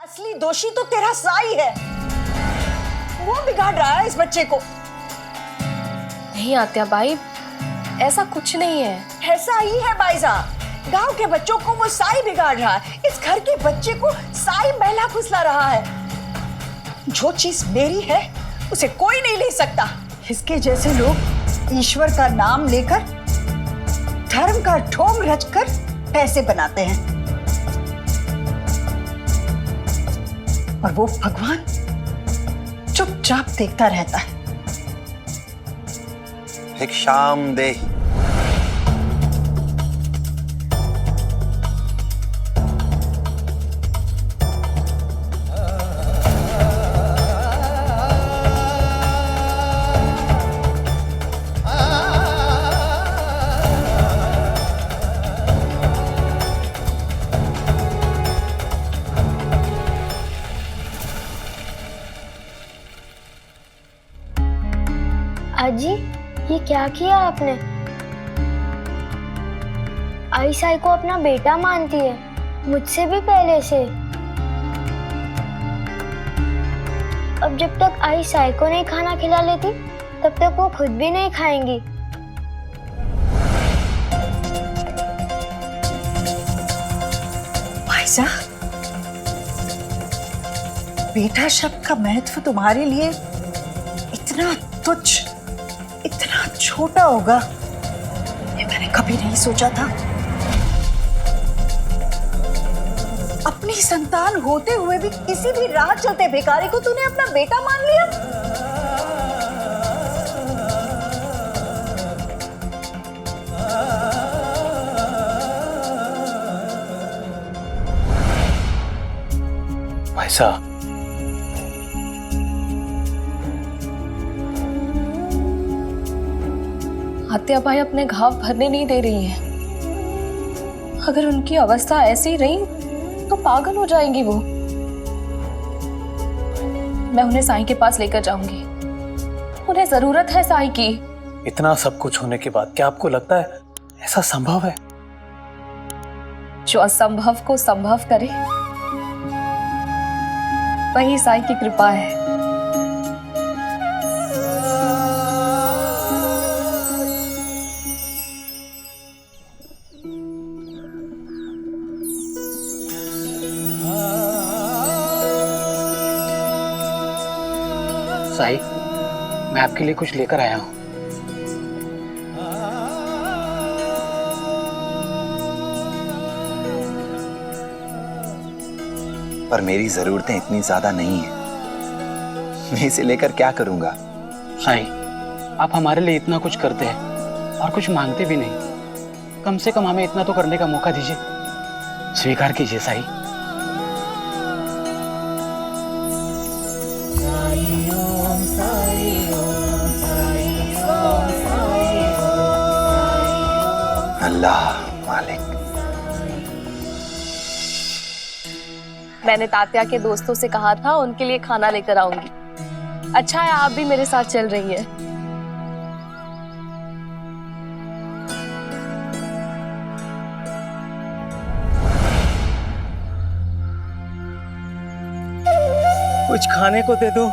असली दोषी तो तेरा साई है, वो बिगाड़ रहा है इस बच्चे को। नहीं आत्या बाई, ऐसा कुछ नहीं है। ऐसा ही है बाईजा, गांव के बच्चों को वो साई बिगाड़ रहा है, इस घर के बच्चे को साई बहला फुसला रहा है। जो चीज मेरी है उसे कोई नहीं ले सकता। इसके जैसे लोग ईश्वर का नाम लेकर धर्म का ढोंग रचकर पैसे बनाते हैं, और वो भगवान चुपचाप देखता रहता है। भिक्षाम देहि। अजी, ये क्या किया आपने? आई साई को अपना बेटा मानती है, मुझसे भी पहले से। अब जब तक आई साई को नहीं खाना खिला लेती, तब तक वो खुद भी नहीं खाएंगी। भाईजा, बेटा शब्द का महत्व तुम्हारे लिए इतना तुच्छ, इतना छोटा होगा, ये मैंने कभी नहीं सोचा था। अपनी संतान होते हुए भी किसी भी राह चलते भिखारी को तूने अपना बेटा मान लिया। भाई साहब, आत्या बाई अपने घाव भरने नहीं दे रही है। अगर उनकी अवस्था ऐसी रही तो पागल हो जाएंगी वो। मैं उन्हें साईं के पास लेकर जाऊंगी, उन्हें जरूरत है साईं की। इतना सब कुछ होने के बाद क्या आपको लगता है ऐसा संभव है? जो असंभव को संभव करे वही साईं की कृपा है। साई, मैं आपके लिए कुछ लेकर आया हूँ। पर मेरी जरूरतें इतनी ज्यादा नहीं है, मैं इसे लेकर क्या करूंगा? साई, आप हमारे लिए इतना कुछ करते हैं और कुछ मांगते भी नहीं। कम से कम हमें इतना तो करने का मौका दीजिए, स्वीकार कीजिए साई। अल्लाह मालिक। मैंने तात्या के दोस्तों से कहा था उनके लिए खाना लेकर आऊंगी। अच्छा है आप भी मेरे साथ चल रही हैं। कुछ खाने को दे दो।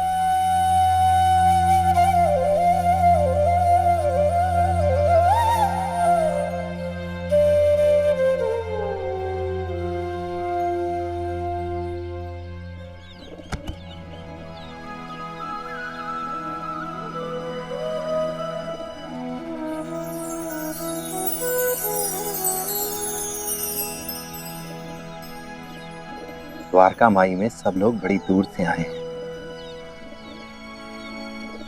द्वारका माई में सब लोग बड़ी दूर से आए हैं,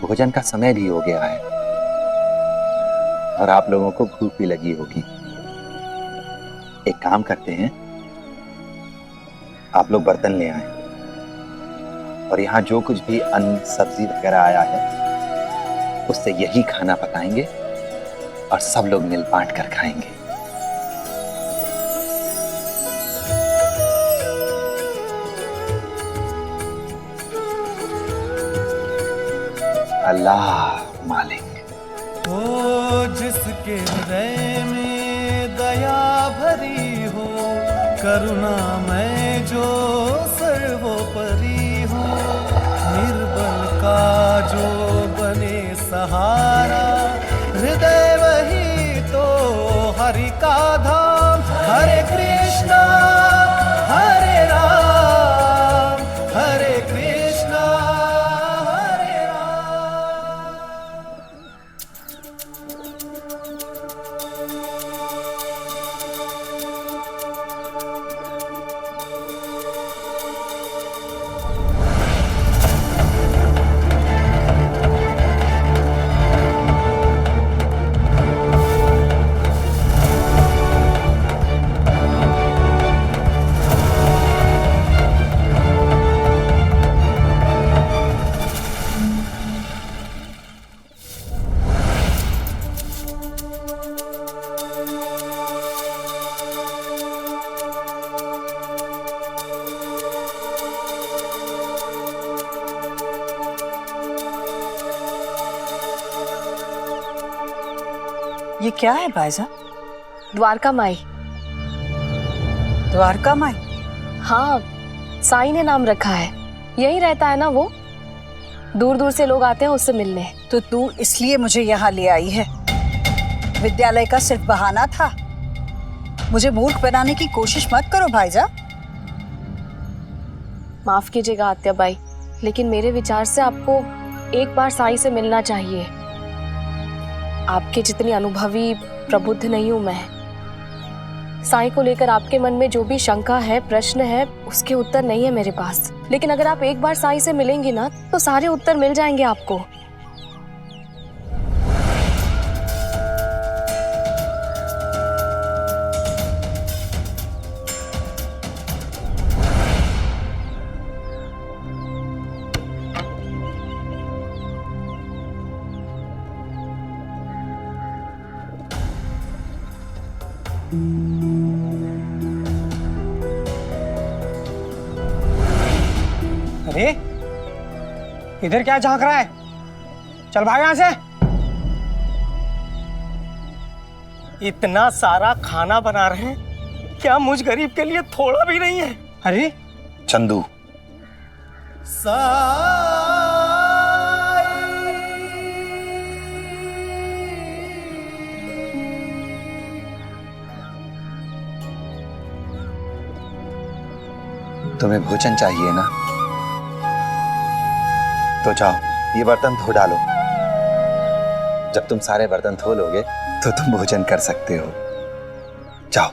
भोजन का समय भी हो गया है और आप लोगों को भूख भी लगी होगी। एक काम करते हैं, आप लोग बर्तन ले आए और यहाँ जो कुछ भी अन्न सब्जी वगैरह आया है उससे यही खाना पकाएंगे और सब लोग मिल बांट कर खाएंगे। अल्लाह मालिक। ओ जिसके हृदय में दया भरी हो, करुणा में जो सर्वो ये क्या है बायजा? द्वारका माई। द्वारका माई? हाँ, साईं ने नाम रखा है। यही रहता है ना वो, दूर दूर से लोग आते हैं उससे मिलने। तो तू इसलिए मुझे यहाँ ले आई है? विद्यालय का सिर्फ बहाना था? मुझे मूर्ख बनाने की कोशिश मत करो भाईजा। माफ कीजिएगा आत्याबाई, लेकिन मेरे विचार से आपको एक बार साईं से मिलना चाहिए। आपके जितनी अनुभवी प्रबुद्ध नहीं हूं मैं। साईं को लेकर आपके मन में जो भी शंका है, प्रश्न है, उसके उत्तर नहीं है मेरे पास। लेकिन अगर आप एक बार साईं से मिलेंगी ना, तो सारे उत्तर मिल जाएंगे आपको। अरे इधर क्या झांक रहा है? चल भाग यहां से। इतना सारा खाना बना रहे हैं, क्या मुझ गरीब के लिए थोड़ा भी नहीं है? अरे चंदू, तुम्हें भोजन चाहिए ना? तो जाओ, ये बर्तन धो डालो। जब तुम सारे बर्तन धो लोगे तो तुम भोजन कर सकते हो। जाओ।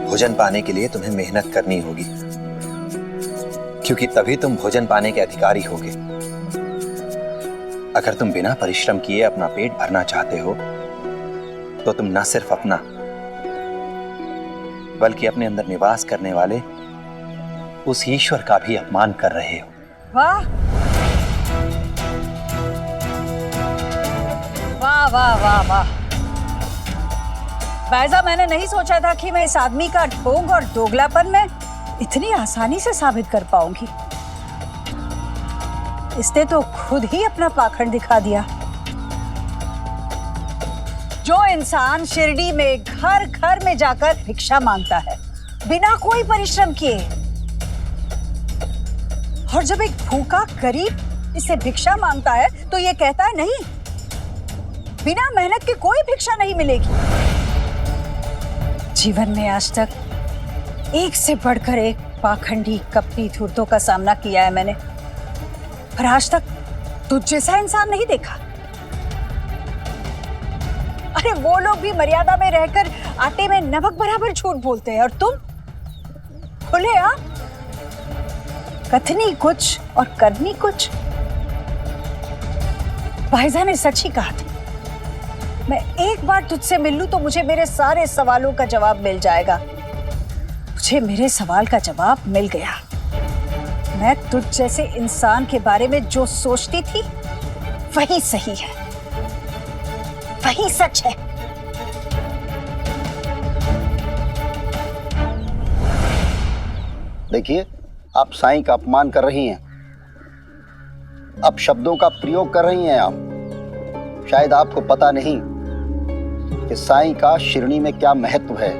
भोजन पाने के लिए तुम्हें मेहनत करनी होगी, क्योंकि तभी तुम भोजन पाने के अधिकारी होगे। अगर तुम बिना परिश्रम किए अपना पेट भरना चाहते हो, तो तुम न सिर्फ अपना, बल्कि अपने अंदर निवास करने वाले उस ईश्वर का भी अपमान कर रहे हो। वाह वाह वाह वाह वाह बायजा, मैंने नहीं सोचा था कि मैं इस आदमी का ढोंग और दोगलापन में इतनी आसानी से साबित कर पाऊंगी। इसने तो खुद ही अपना पाखंड दिखा दिया। जो इंसान शिरडी में घर घर में जाकर भिक्षा मांगता है बिना कोई परिश्रम किए, और जब एक भूखा गरीब इससे भिक्षा मांगता है तो ये कहता है नहीं, बिना मेहनत के कोई भिक्षा नहीं मिलेगी। जीवन में आज तक एक से बढ़कर एक पाखंडी कपटी धूर्तों का सामना किया है मैंने, पर आज तक तुझ जैसा इंसान नहीं देखा। अरे वो लोग भी मर्यादा में रहकर आटे में नमक बराबर झूठ बोलते हैं, और तुम खुले कथनी कुछ और करनी कुछ। भाईजान ने सच ही कहा था, मैं एक बार तुझसे मिल लूं तो मुझे मेरे सारे सवालों का जवाब मिल जाएगा। मुझे मेरे सवाल का जवाब मिल गया। मैं तुझ जैसे इंसान के बारे में जो सोचती थी वही सही है, वही सच है। देखिए, आप साईं का अपमान कर रही हैं, अब शब्दों का प्रयोग कर रही हैं आप। शायद आपको पता नहीं कि साईं का शिरडी में क्या महत्व है।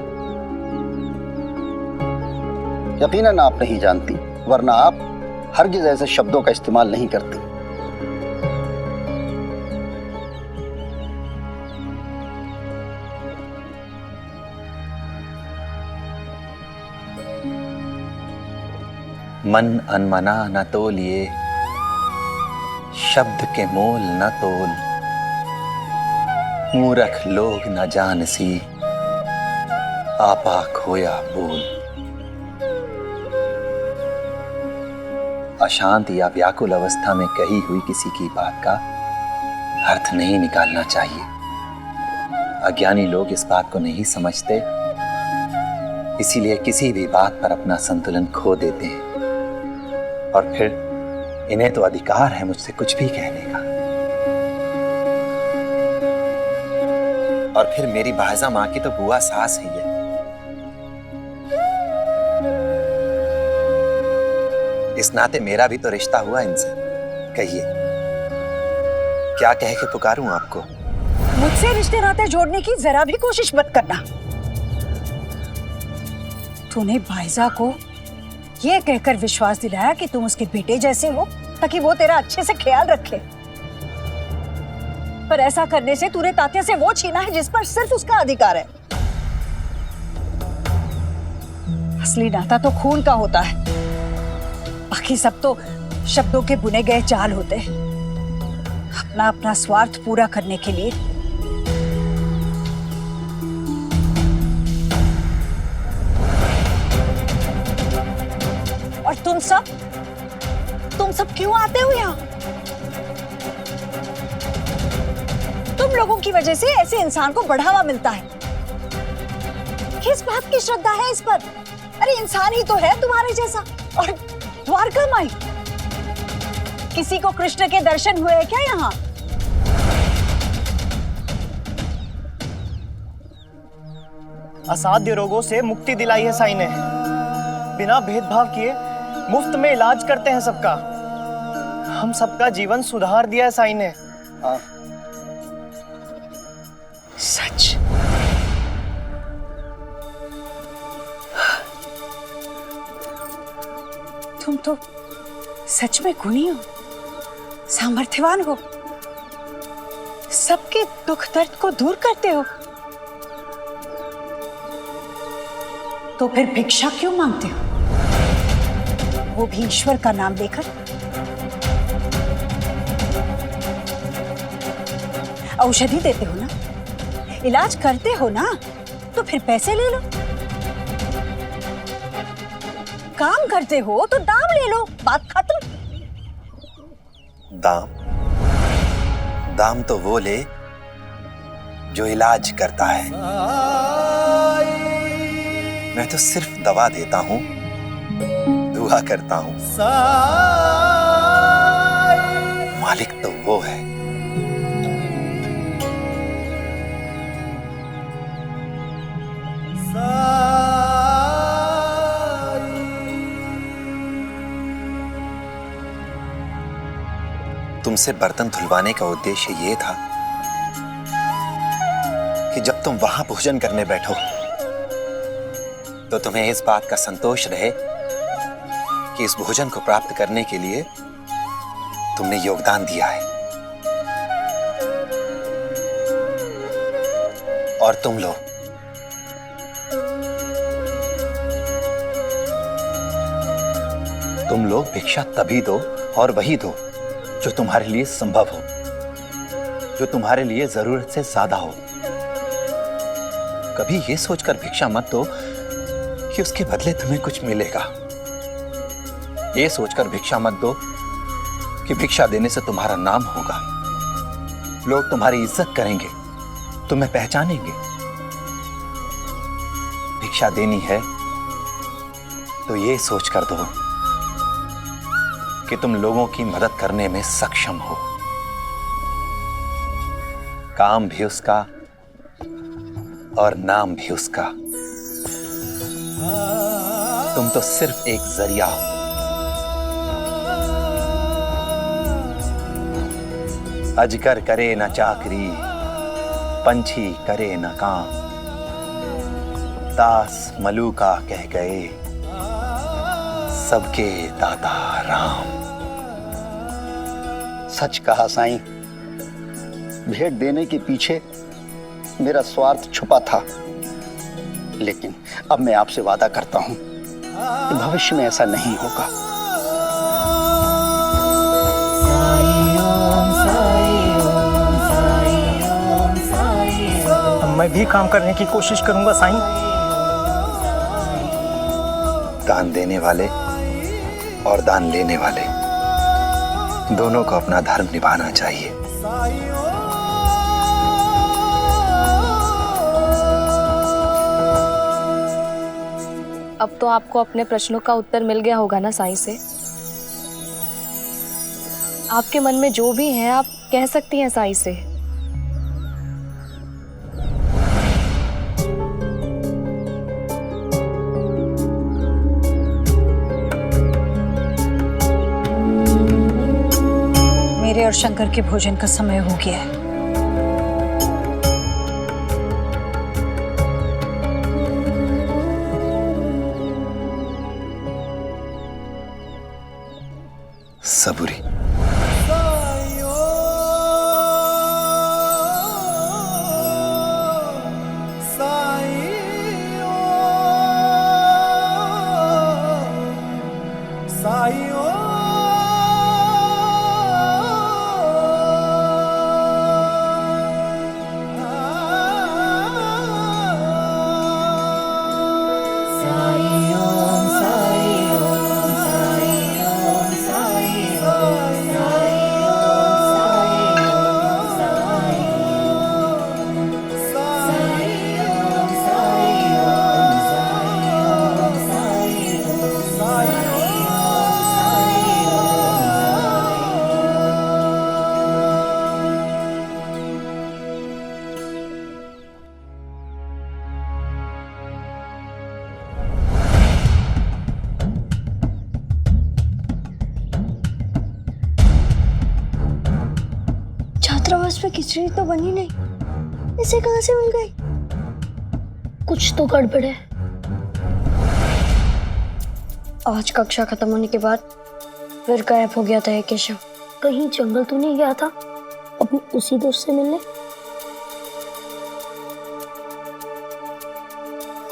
यकीनन आप नहीं जानती, वरना आप हरगिज़ ऐसे शब्दों का इस्तेमाल नहीं करती। मन अनमना न तोलिए, शब्द के मोल न तोल। मूर्ख लोग न जानसी, आपा खोया बोल। अशांत या व्याकुल अवस्था में कही हुई किसी की बात का अर्थ नहीं निकालना चाहिए। अज्ञानी लोग इस बात को नहीं समझते, इसीलिए किसी भी बात पर अपना संतुलन खो देते हैं, और फिर इन्हें तो अधिकार है मुझसे कुछ भी कहने का। और फिर मेरी बायजा माँ की तो बुआ सास है ये। इस नाते मेरा भी तो रिश्ता हुआ इनसे। कहिए क्या कह के पुकारूं आपको? मुझसे रिश्ते नाते जोड़ने की जरा भी कोशिश मत करना। तूने बायजा को ये कहकर विश्वास दिलाया कि तुम उसके बेटे जैसे हो ताकि वो तेरा अच्छे से ख्याल रखे, पर ऐसा करने से तूने तात्या से वो छीना है जिस पर सिर्फ उसका अधिकार है। असली नाता तो खून का होता है, बाकी सब तो शब्दों के बुने गए चाल होते हैं, अपना अपना स्वार्थ पूरा करने के लिए। और तुम सब क्यों आते हो यहाँ? तुम लोगों की वजह से ऐसे इंसान को बढ़ावा मिलता है। किस बात की श्रद्धा है इस पर? अरे इंसान ही तो है तुम्हारे जैसा। और द्वारका माई, किसी को कृष्ण के दर्शन हुए हैं क्या यहाँ? असाध्य रोगों से मुक्ति दिलाई है साईं ने। बिना भेदभाव किए मुफ्त में इलाज करते हैं सबका। हम सबका जीवन सुधार दिया है साईं ने। हाँ। सच? तुम तो सच में गुणी हो, सामर्थ्यवान हो, सबके दुख दर्द को दूर करते हो। तो फिर भिक्षा क्यों मांगते हो? वो भी ईश्वर का नाम लेकर। औषधि देते हो ना, इलाज करते हो ना, तो फिर पैसे ले लो। काम करते हो तो दाम ले लो, बात खत्म। दाम तो वो ले जो इलाज करता है। मैं तो सिर्फ दवा देता हूं, दुआ करता हूं। मालिक तो वो है। तुमसे बर्तन धुलवाने का उद्देश्य ये था कि जब तुम वहां भोजन करने बैठो तो तुम्हें इस बात का संतोष रहे कि इस भोजन को प्राप्त करने के लिए तुमने योगदान दिया है। और तुम लोग भिक्षा तभी दो और वही दो जो तुम्हारे लिए संभव हो, जो तुम्हारे लिए जरूरत से ज्यादा हो। कभी ये सोचकर भिक्षा मत दो कि उसके बदले तुम्हें कुछ मिलेगा। ये सोचकर भिक्षा मत दो कि भिक्षा देने से तुम्हारा नाम होगा, लोग तुम्हारी इज्जत करेंगे, तुम्हें पहचानेंगे। भिक्षा देनी है तो ये सोचकर दो कि तुम लोगों की मदद करने में सक्षम हो। काम भी उसका और नाम भी उसका। तुम तो सिर्फ एक जरिया हो। अजगर करे न चाकरी, पंछी करे न काम, दास मलूका कह गए, सबके दाता राम। सच कहा साईं, भेंट देने के पीछे मेरा स्वार्थ छुपा था, लेकिन अब मैं आपसे वादा करता हूं कि भविष्य में ऐसा नहीं होगा। अब मैं भी काम करने की कोशिश करूंगा साईं। दान देने वाले और दान लेने वाले दोनों को अपना धर्म निभाना चाहिए। अब तो आपको अपने प्रश्नों का उत्तर मिल गया होगा ना साईं से? आपके मन में जो भी है आप कह सकती हैं साईं से। और शंकर के भोजन का समय हो गया है। सबुरी। छात्रावास में खिचड़ी तो बनी नहीं, इसे कहां से मिल गई? कुछ तो गड़बड़ है। आज कक्षा खत्म होने के बाद फिर गायब हो गया था ये केशव। कहीं जंगल तो नहीं गया था अपने उसी दोस्त से मिलने?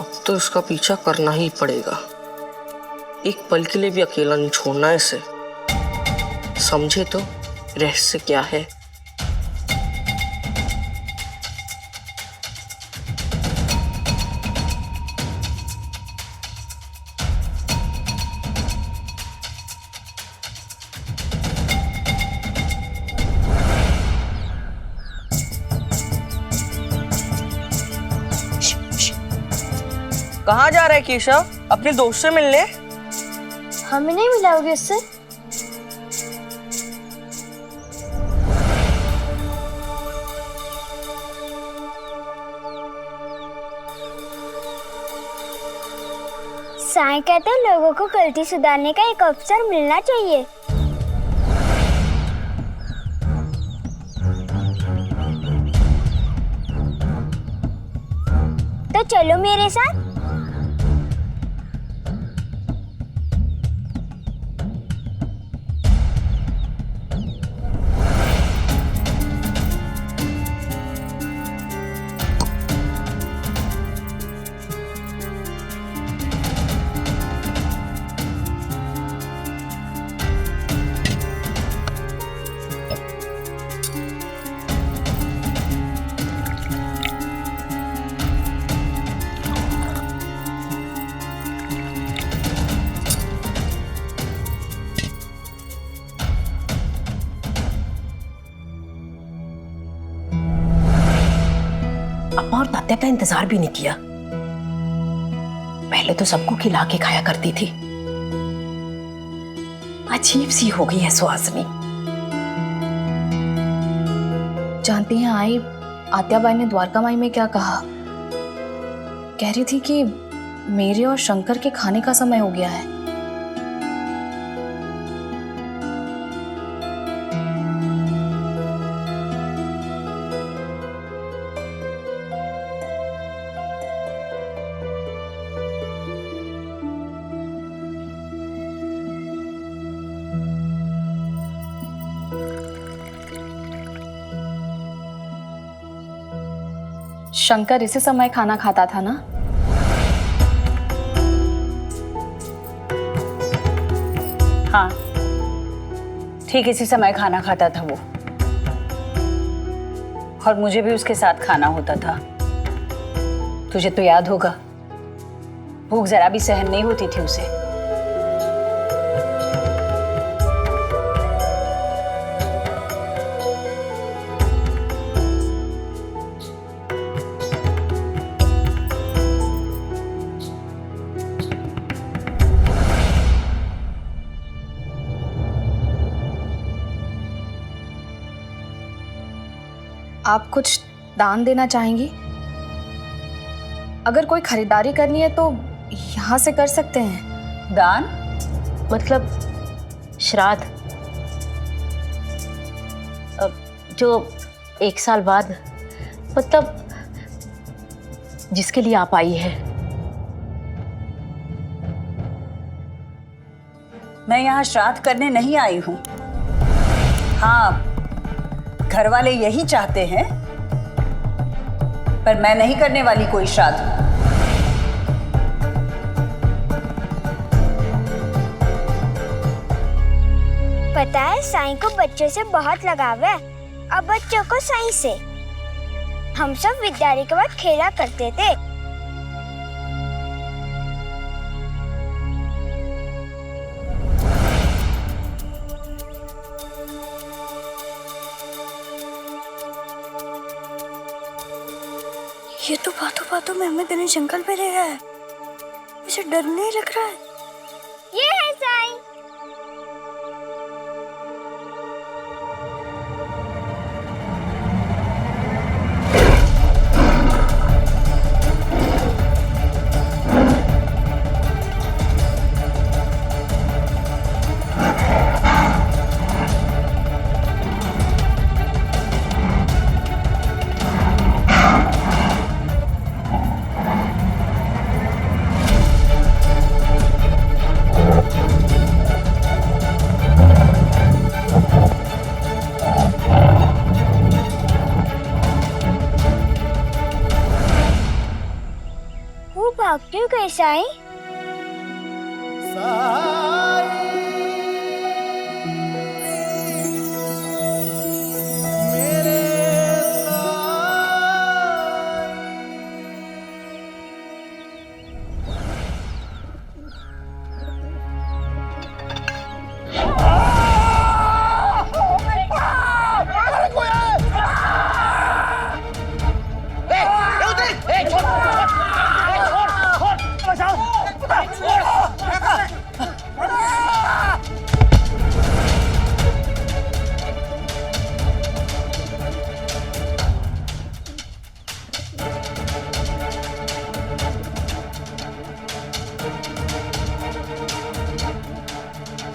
अब तो इसका पीछा करना ही पड़ेगा। एक पल के लिए भी अकेला नहीं छोड़ना है इसे। समझे तो रहस्य क्या है। कहाँ जा रहा है केशव? अपने दोस्त से मिलने? हमें नहीं मिलाओगे इससे? साईं कहते हैं लोगों को गलती सुधारने का एक अवसर मिलना चाहिए। तो चलो मेरे साथ। अम्मा और तात्या का इंतजार भी नहीं किया। पहले तो सबको खिला के खाया करती थी, अजीब सी हो गई है सुहासिनी। जानती हैं आई, आत्याबाई ने द्वारका माई में क्या कहा? कह रही थी कि मेरे और शंकर के खाने का समय हो गया है। शंकर इसी समय खाना खाता था ना? हाँ, ठीक इसी समय खाना खाता था वो, और मुझे भी उसके साथ खाना होता था। तुझे तो याद होगा, भूख जरा भी सहन नहीं होती थी उसे। आप कुछ दान देना चाहेंगी? अगर कोई खरीदारी करनी है तो यहाँ से कर सकते हैं। दान? मतलब श्राद्ध। जो 1 साल बाद, मतलब जिसके लिए आप आई है। मैं यहाँ श्राद्ध करने नहीं आई हूँ। हाँ, घर वाले यही चाहते हैं, पर मैं नहीं करने वाली कोई श्राद्ध। पता है साईं को बच्चों से बहुत लगाव है, और बच्चों को साईं से। हम सब विद्यालय के बाद खेला करते थे। ये तो बातों बातों में हमें घने जंगल में ले गया है। मुझे डर नहीं लग रहा है। ये है साईं। वो भाग क्यों गए साईं?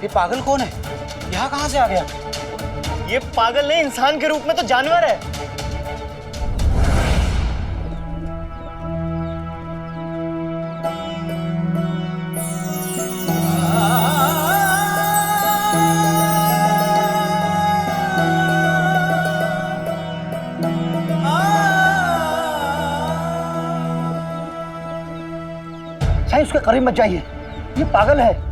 ये पागल कौन है? यहाँ कहाँ से आ गया? ये पागल नहीं, इंसान के रूप में तो जानवर है। साईं उसके करीब मत जाइए, ये पागल है।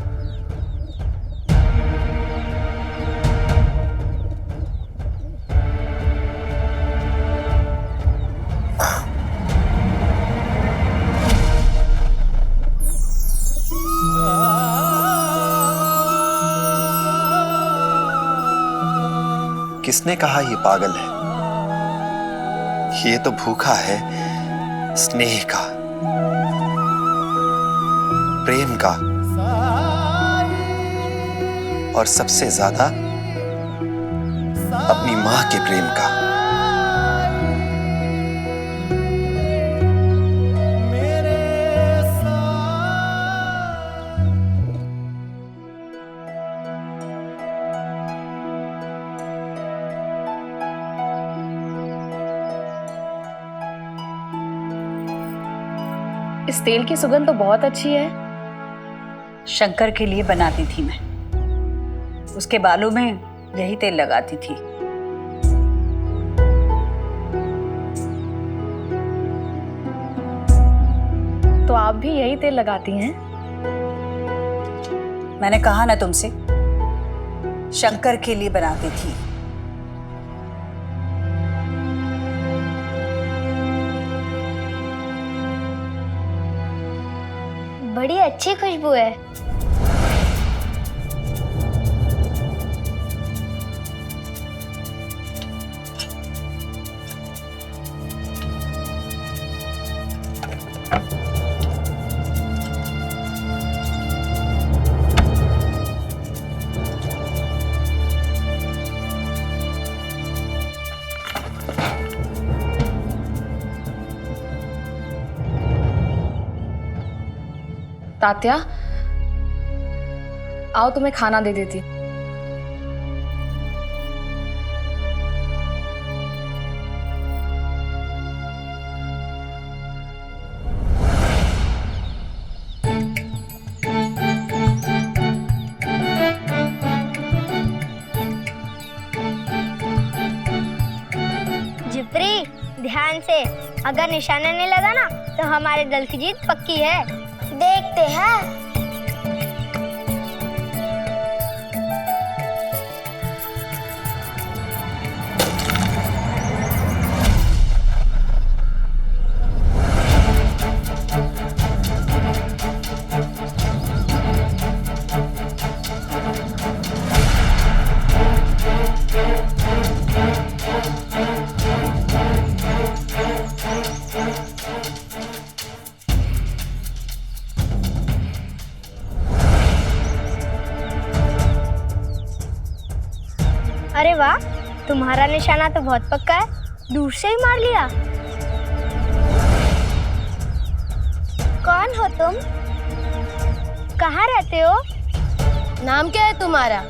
किसने कहा ये पागल है? ये तो भूखा है स्नेह का, प्रेम का, और सबसे ज्यादा अपनी मां के प्रेम का। इस तेल की सुगंध तो बहुत अच्छी है। शंकर के लिए बनाती थी मैं, उसके बालों में यही तेल लगाती थी। तो आप भी यही तेल लगाती हैं? मैंने कहा ना तुमसे, शंकर के लिए बनाती थी। बड़ी अच्छी खुशबू है। तात्या, आओ तुम्हें खाना दे देती। से। अगर निशाना नहीं लगा ना तो हमारे दल की जीत पक्की है। देखते हैं। अरे वाह, तुम्हारा निशाना तो बहुत पक्का है, दूर से ही मार लिया। कौन हो तुम? कहाँ रहते हो? नाम क्या है तुम्हारा?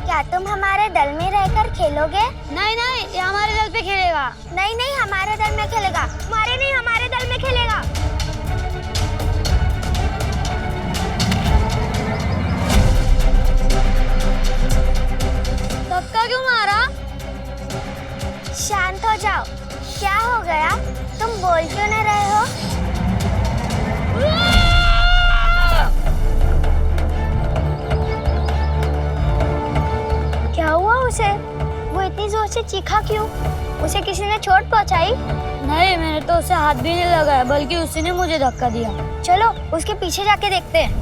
क्या तुम हमारे दल में रहकर खेलोगे? नहीं नहीं, ये हमारे दल पे खेलेगा। नहीं नहीं, हमारे दल में खेलेगा। तुम्हारे नहीं, हमारे दल में खेलेगा। धक्का क्यों मारा? शांत हो जाओ। क्या हो गया? तुम बोल क्यों नहीं रहे हो? क्या हुआ उसे? वो इतनी जोर से चीखा क्यों? उसे किसी ने चोट पहुंचाई? नहीं, मैंने तो उसे हाथ भी नहीं लगाया, बल्कि उसी ने मुझे धक्का दिया। चलो उसके पीछे जाके देखते हैं।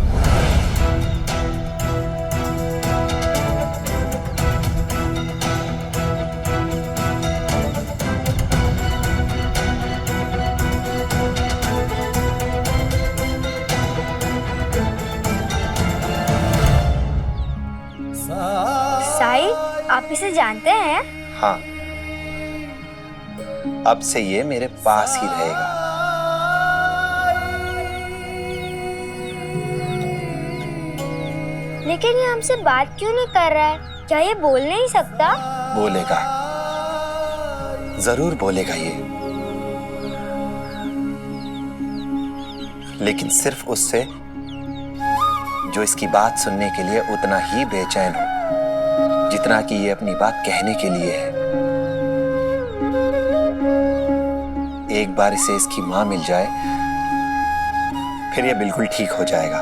साई, आप इसे जानते हैं? हाँ, अब से ये मेरे पास ही रहेगा। लेकिन ये हमसे बात क्यों नहीं कर रहा है? क्या ये बोल नहीं सकता? बोलेगा, जरूर बोलेगा ये, लेकिन सिर्फ उससे जो इसकी बात सुनने के लिए उतना ही बेचैन हो जितना कि ये अपनी बात कहने के लिए है। एक बार इसे इसकी माँ मिल जाए, फिर ये बिल्कुल ठीक हो जाएगा।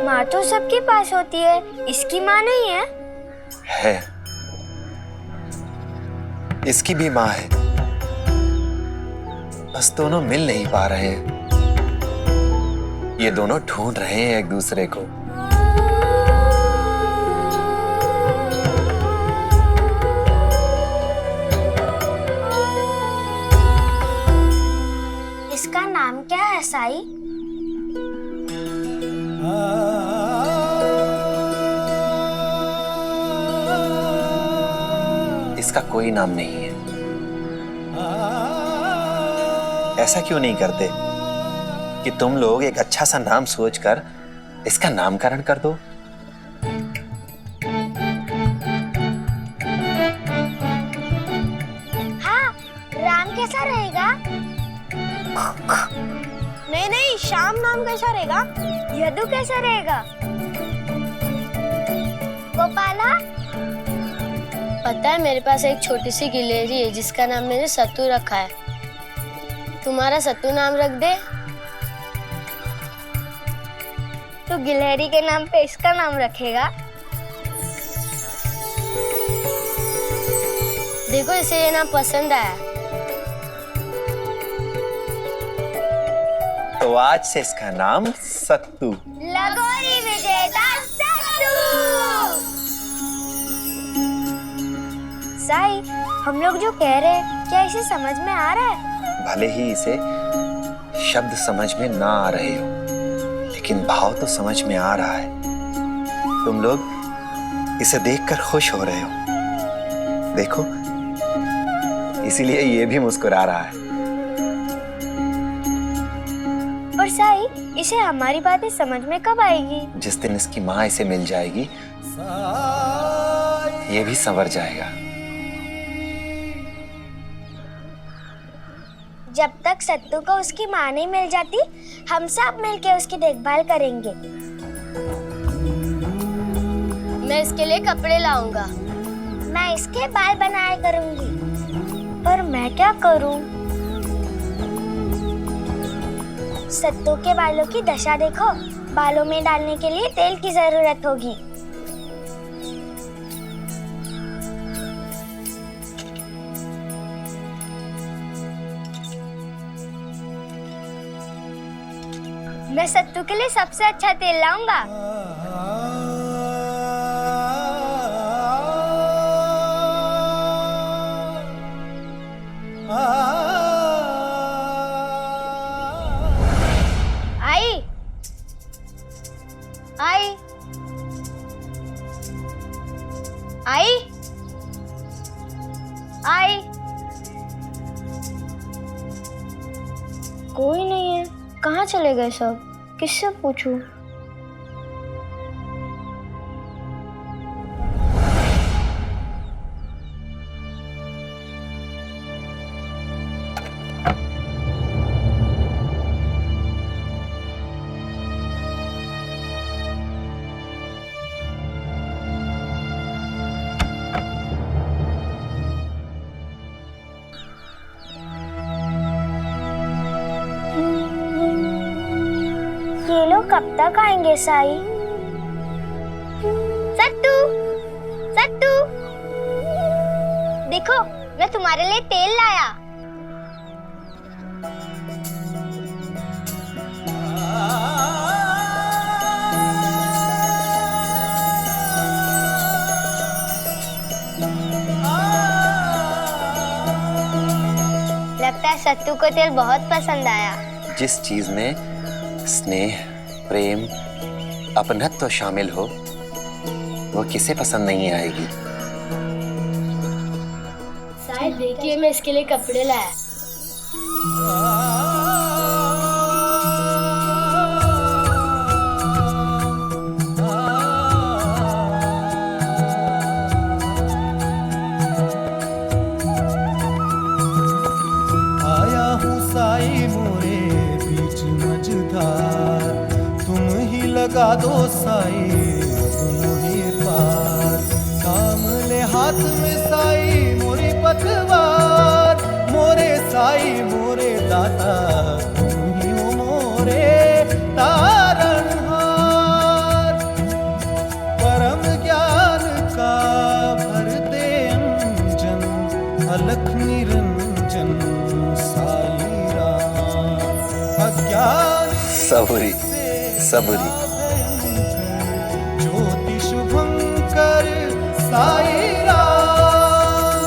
माँ तो सबके पास होती है, इसकी माँ नहीं है? है, इसकी भी माँ है, बस दोनों मिल नहीं पा रहे हैं। ये दोनों ढूंढ रहे हैं एक दूसरे को। इसका नाम क्या है साई? इसका कोई नाम नहीं है। ऐसा क्यों नहीं करते कि तुम लोग एक अच्छा सा नाम सोचकर इसका नामकरण कर दो? हाँ, राम कैसा रहेगा? नहीं नहीं, श्याम नाम कैसा रहेगा? यदु कैसा रहेगा? गोपाला? पता है, मेरे पास एक छोटी सी गिलहरी है जिसका नाम मैंने सत्तू रखा है। तुम्हारा सत्तू नाम रख दे। तो गिलहरी के नाम पे इसका नाम रखेगा? देखो, इसे ये नाम पसंद आया। तो आज से इसका नाम सत्तू। लगोरी विजेता सत्तू। साई, हम लोग जो कह रहे हैं क्या इसे समझ में आ रहा है? भले ही इसे शब्द समझ में ना आ रहे हो, लेकिन भाव तो समझ में आ रहा है। तुम लोग इसे देखकर खुश हो रहे हो, देखो, इसीलिए ये भी मुस्कुरा रहा है। और साई, इसे हमारी बातें समझ में कब आएगी? जिस दिन इसकी माँ इसे मिल जाएगी, ये भी संवर जाएगा। जब तक सत्तू को उसकी माँ नहीं मिल जाती, हम सब मिलके उसकी देखभाल करेंगे। मैं इसके लिए कपड़े लाऊंगा। मैं इसके बाल बनाया करूंगी। पर मैं क्या करूं? सत्तू के बालों की दशा देखो। बालों में डालने के लिए तेल की जरूरत होगी। मैं सत्तू के लिए सबसे अच्छा तेल लाऊंगा। आई आई आई आई, कोई नहीं है। कहाँ चले गए सब? किससे पूछूं? ये लोग कब तक आएंगे साई? सत्तू, सत्तू, देखो मैं तुम्हारे लिए तेल लाया। लगता है सत्तू को तेल बहुत पसंद आया। जिस चीज में स्नेह, प्रेम, अपनत्व शामिल हो वो किसे पसंद नहीं आएगी। साहिब देखिए, मैं इसके लिए कपड़े लाया। आया हूँ साई मोरे बीच मझधार, तुम ही लगा दो साई मुझे पार। काम ले हाथ में साई मोरी पतवार, मोरे साई मोरे दाता तुम ही हो मोरे तारणहार। परम ज्ञान का भर दे अंजन, अलख निरंजन साई राम। अज्ञान सबुरी सबुरी ज्योति शुभंकर साई राम।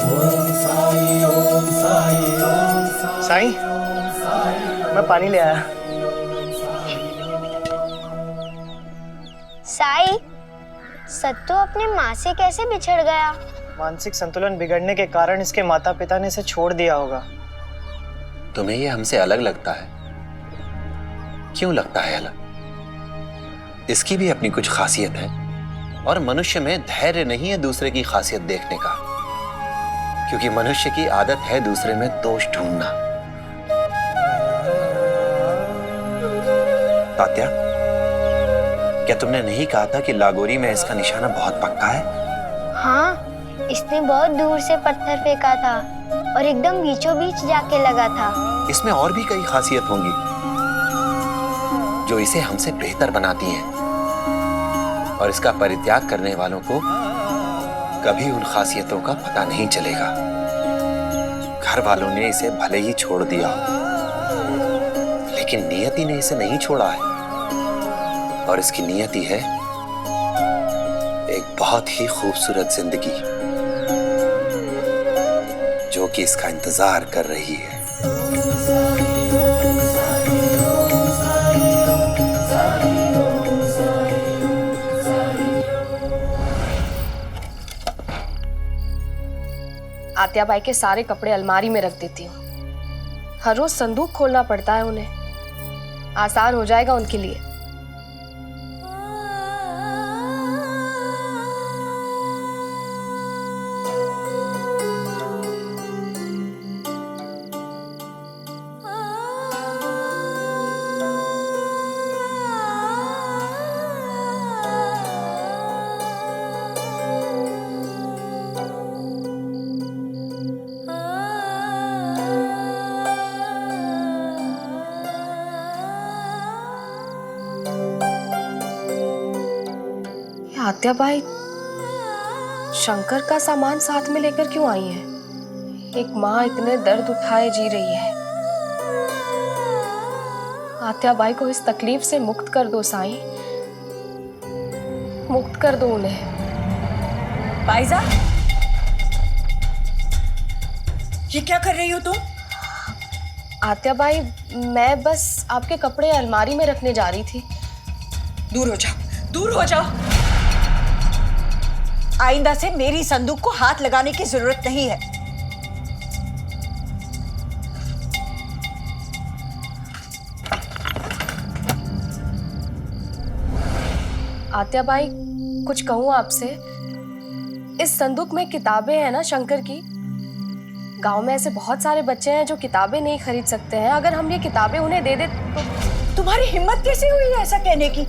ओम साई ओम साई ओम साई, मैं पानी ले आया। साई, सत्तू अपनी माँ से कैसे बिछड़ गया? मानसिक संतुलन बिगड़ने के कारण इसके माता पिता ने इसे छोड़ दिया होगा। तुम्हें ये हमसे अलग लगता है? क्यों लगता है अलग? इसकी भी अपनी कुछ खासियत है, और मनुष्य में धैर्य नहीं है दूसरे की खासियत देखने का, क्योंकि मनुष्य की आदत है दूसरे में दोष ढूंढना। तात्या, क्या तुमने नहीं कहा था कि लागोरी में इसका निशाना बहुत पक्का है? हाँ, इसने बहुत दूर से पत्थर फेंका था और एकदम बीचों बीच जाके लगा था। इसमें और भी कई खासियत होंगी जो इसे हमसे बेहतर बनाती हैं, और इसका परित्याग करने वालों को कभी उन खासियतों का पता नहीं चलेगा। घर वालों ने इसे भले ही छोड़ दिया, लेकिन नियति ने इसे नहीं छोड़ा है, और इसकी नियति है एक बहुत ही खूबसूरत जिंदगी जो कि इसका इंतजार कर रही है। आत्या बाई के सारे कपड़े अलमारी में रख देती हूँ। हर रोज संदूक खोलना पड़ता है उन्हें, आसान हो जाएगा उनके लिए। आत्याबाई शंकर का सामान साथ में लेकर क्यों आई है? एक माँ इतने दर्द उठाए जी रही है। आत्याबाई को इस तकलीफ से मुक्त कर दो साईं, मुक्त कर दो उन्हें। पाइजा, ये क्या कर रही हो तुम? आत्याबाई मैं बस आपके कपड़े अलमारी में रखने जा रही थी। दूर हो जाओ, दूर हो जाओ। आइंदा से मेरी संदूक को हाथ लगाने की जरूरत नहीं है। आत्याबाई कुछ कहूँ आपसे? इस संदूक में किताबें हैं ना शंकर की। गांव में ऐसे बहुत सारे बच्चे हैं जो किताबें नहीं खरीद सकते हैं। अगर हम ये किताबें उन्हें दे दे तो। तुम्हारी हिम्मत कैसे हुई है ऐसा कहने की?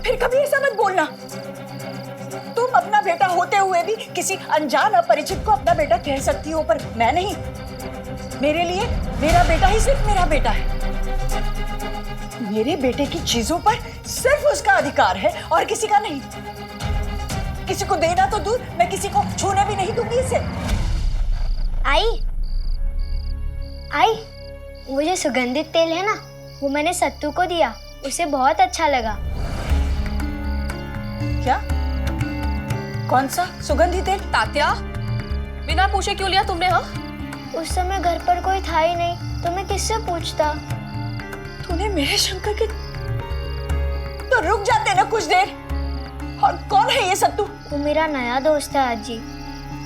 फिर कभी ऐसा मत बोलना। तुम अपना बेटा होते हुए भी किसी अनजान अपरिचित को अपना बेटा कह सकती हो, पर मैं नहीं। मेरे लिए मेरा बेटा ही सिर्फ मेरा बेटा है। मेरे बेटे की चीजों पर सिर्फ उसका अधिकार है और किसी का नहीं। किसी को देना तो दूर, मैं किसी को छूने भी नहीं दूंगी इसे। आई, वो जो सुगंधित तेल है ना, वो मैंने सत्तू को दिया, उसे बहुत अच्छा लगा। क्या? कौन सा सुगंधित तेल? तात्या, बिना पूछे क्यों लिया तुमने? हाँ, उस समय घर पर कोई था ही नहीं, तो मैं किससे पूछता? तूने मेरे शंकर के... तो रुक जाते ना कुछ देर। और कौन है ये सत्तू? वो मेरा नया दोस्त है आजी।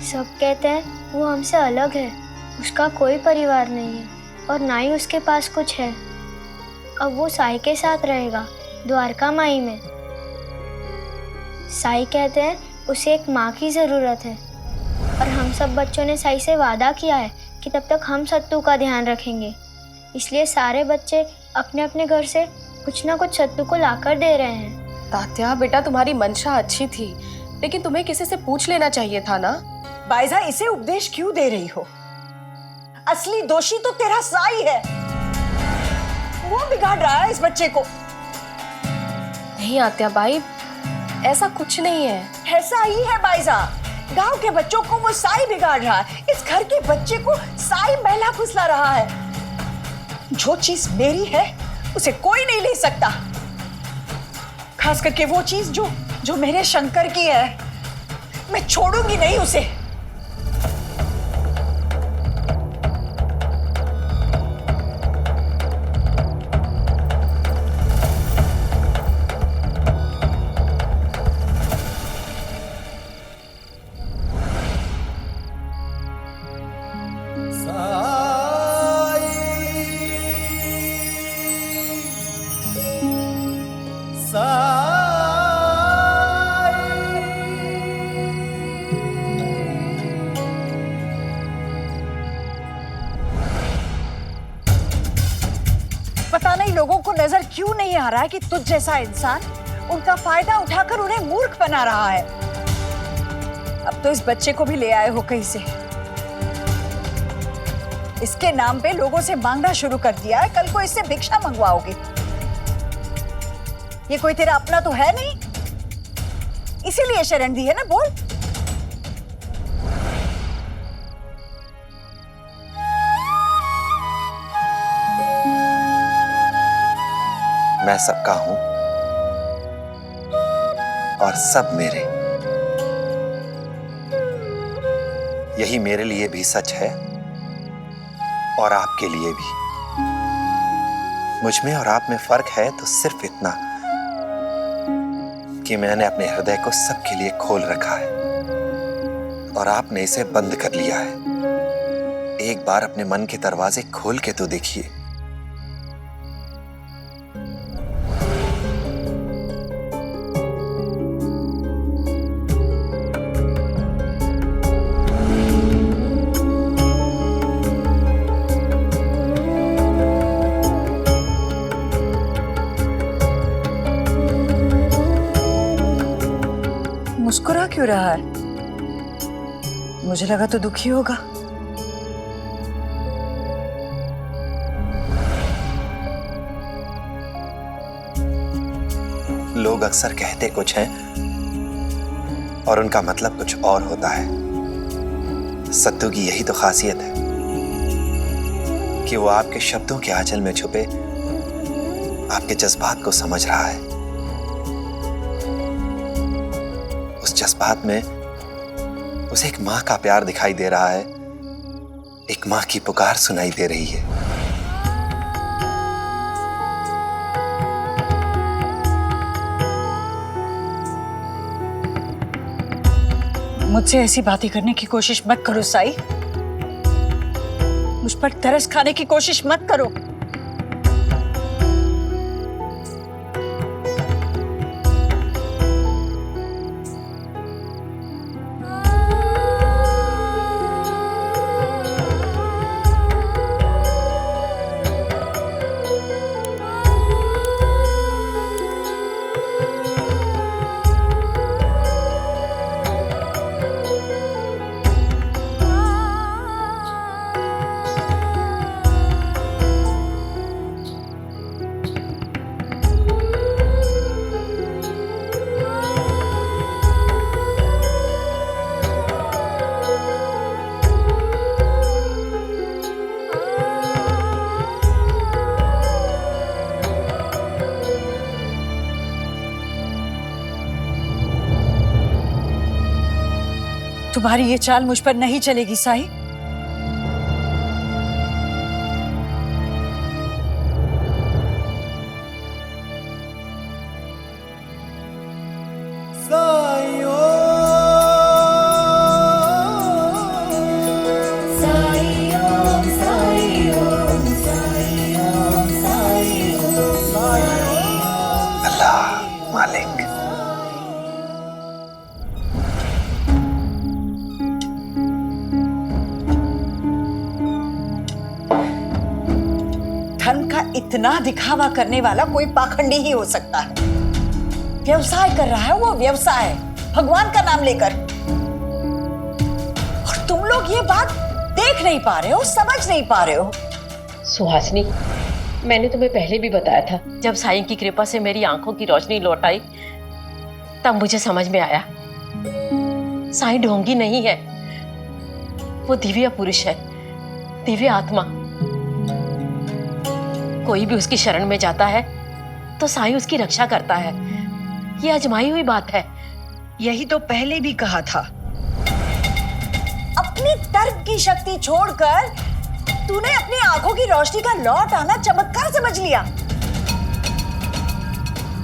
सब कहते हैं वो हमसे अलग है, उसका कोई परिवार नहीं है और ना ही उसके पास कुछ है। अब वो साई के साथ रहेगा, द्वारका माई में। साई कहते हैं उसे एक माँ की जरूरत है और हम सब बच्चों ने साई से वादा किया है कि तब तक हम सत्तू का ध्यान रखेंगे। इसलिए सारे बच्चे अपने अपने घर से कुछ ना कुछ सत्तू को लाकर दे रहे हैं। तात्या बेटा, तुम्हारी मंशा अच्छी थी, लेकिन तुम्हें किसी से पूछ लेना चाहिए था ना। बाइजा, इसे उपदेश क्यों दे रही हो? असली दोषी तो तेरा साई है। वो बिगाड़ रहा है इस बच्चे को। नहीं आत्याबाई, ऐसा कुछ नहीं है। ऐसा ही है बाइजा। गांव के बच्चों को वो साई बिगाड़ रहा है। इस घर के बच्चे को साई बहला फुसला रहा है। जो चीज मेरी है उसे कोई नहीं ले सकता, खास करके वो चीज जो मेरे शंकर की है। मैं छोड़ूंगी नहीं उसे। पता नहीं लोगों को नजर क्यों नहीं आ रहा है कि तुझ जैसा इंसान उनका फायदा उठाकर उन्हें मूर्ख बना रहा है। अब तो इस बच्चे को भी ले आए हो कहीं से। इसके नाम पे लोगों से मांगना शुरू कर दिया है। कल को इससे भिक्षा मंगवाओगे। ये कोई तेरा अपना तो है नहीं, इसीलिए शरण दी है ना। बोल। मैं सबका हूं और सब मेरे। यही मेरे लिए भी सच है और आपके लिए भी। मुझ में और आप में फर्क है तो सिर्फ इतना कि मैंने अपने हृदय को सबके लिए खोल रखा है और आपने इसे बंद कर लिया है। एक बार अपने मन के दरवाजे खोल के तो देखिए। मुस्कुरा क्यों रहा है? मुझे लगा तो दुखी होगा। लोग अक्सर कहते कुछ हैं और उनका मतलब कुछ और होता है। सत्तू की यही तो खासियत है कि वो आपके शब्दों के आंचल में छुपे आपके जज्बात को समझ रहा है। उस जज्बात में उसे एक माँ का प्यार दिखाई दे रहा है, एक माँ की पुकार सुनाई दे रही है। मुझसे ऐसी बातें करने की कोशिश मत करो साई। मुझ पर तरस खाने की कोशिश मत करो। तुम्हारी ये चाल मुझ पर नहीं चलेगी साई। अल्लाह मालिक। धन का इतना दिखावा करने वाला कोई पाखंडी ही हो सकता है। व्यवसाय कर रहा है वो, व्यवसाय भगवान का नाम लेकर। और तुम लोग ये बात देख नहीं पा रहे हो, समझ नहीं पा रहे हो। सुहासिनी, मैंने तुम्हें पहले भी बताया था, जब साईं की कृपा से मेरी आंखों की रोशनी लौट आई तब मुझे समझ में आया साईं ढोंगी नहीं है, वो दिव्य पुरुष है, दिव्य आत्मा। कोई भी उसकी शरण में जाता है तो साईं उसकी रक्षा करता है। ये आजमाई हुई बात है। यही तो पहले भी कहा था। अपनी तर्क की शक्ति छोड़कर तूने अपनी आंखों की रोशनी का लौट आना चमत्कार समझ लिया।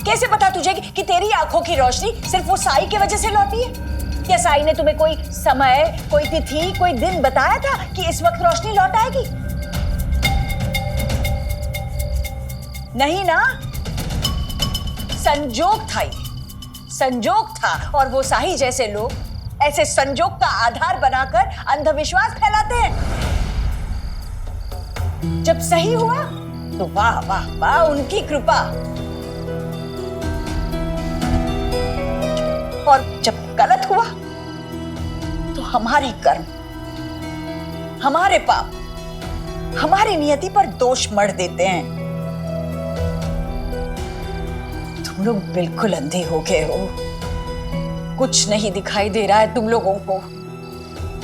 कैसे पता तुझे कि तेरी आंखों की रोशनी सिर्फ वो साई की वजह से लौटी है? क्या साई ने तुम्हें कोई समय, कोई तिथि, कोई दिन बताया था कि इस वक्त रोशनी लौट आएगी? नहीं ना, संजोग था ये, संजोग था। और वो साई जैसे लोग ऐसे संजोग का आधार बनाकर अंधविश्वास फैलाते हैं। जब सही हुआ तो वाह वाह वाह, उनकी कृपा। और जब गलत हुआ तो हमारे कर्म, हमारे पाप, हमारी नियति पर दोष मढ़ देते हैं। तुम लोग बिल्कुल अंधे हो गए हो, कुछ नहीं दिखाई दे रहा है तुम लोगों को।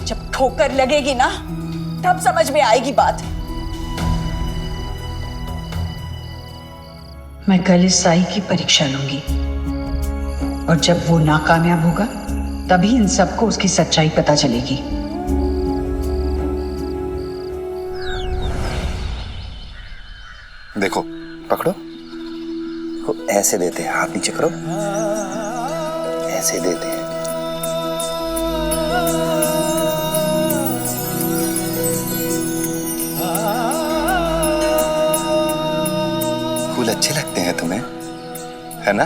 जब ठोकर लगेगी ना तब समझ में आएगी बात। मैं कल इस साई की परीक्षा लूंगी और जब वो नाकामयाब होगा तभी इन सबको उसकी सच्चाई पता चलेगी। देखो, पकड़ो, को ऐसे देते हैं, हाथ नीचे करो, ऐसे देते हैं। फूल अच्छे लगते हैं तुम्हें, है ना?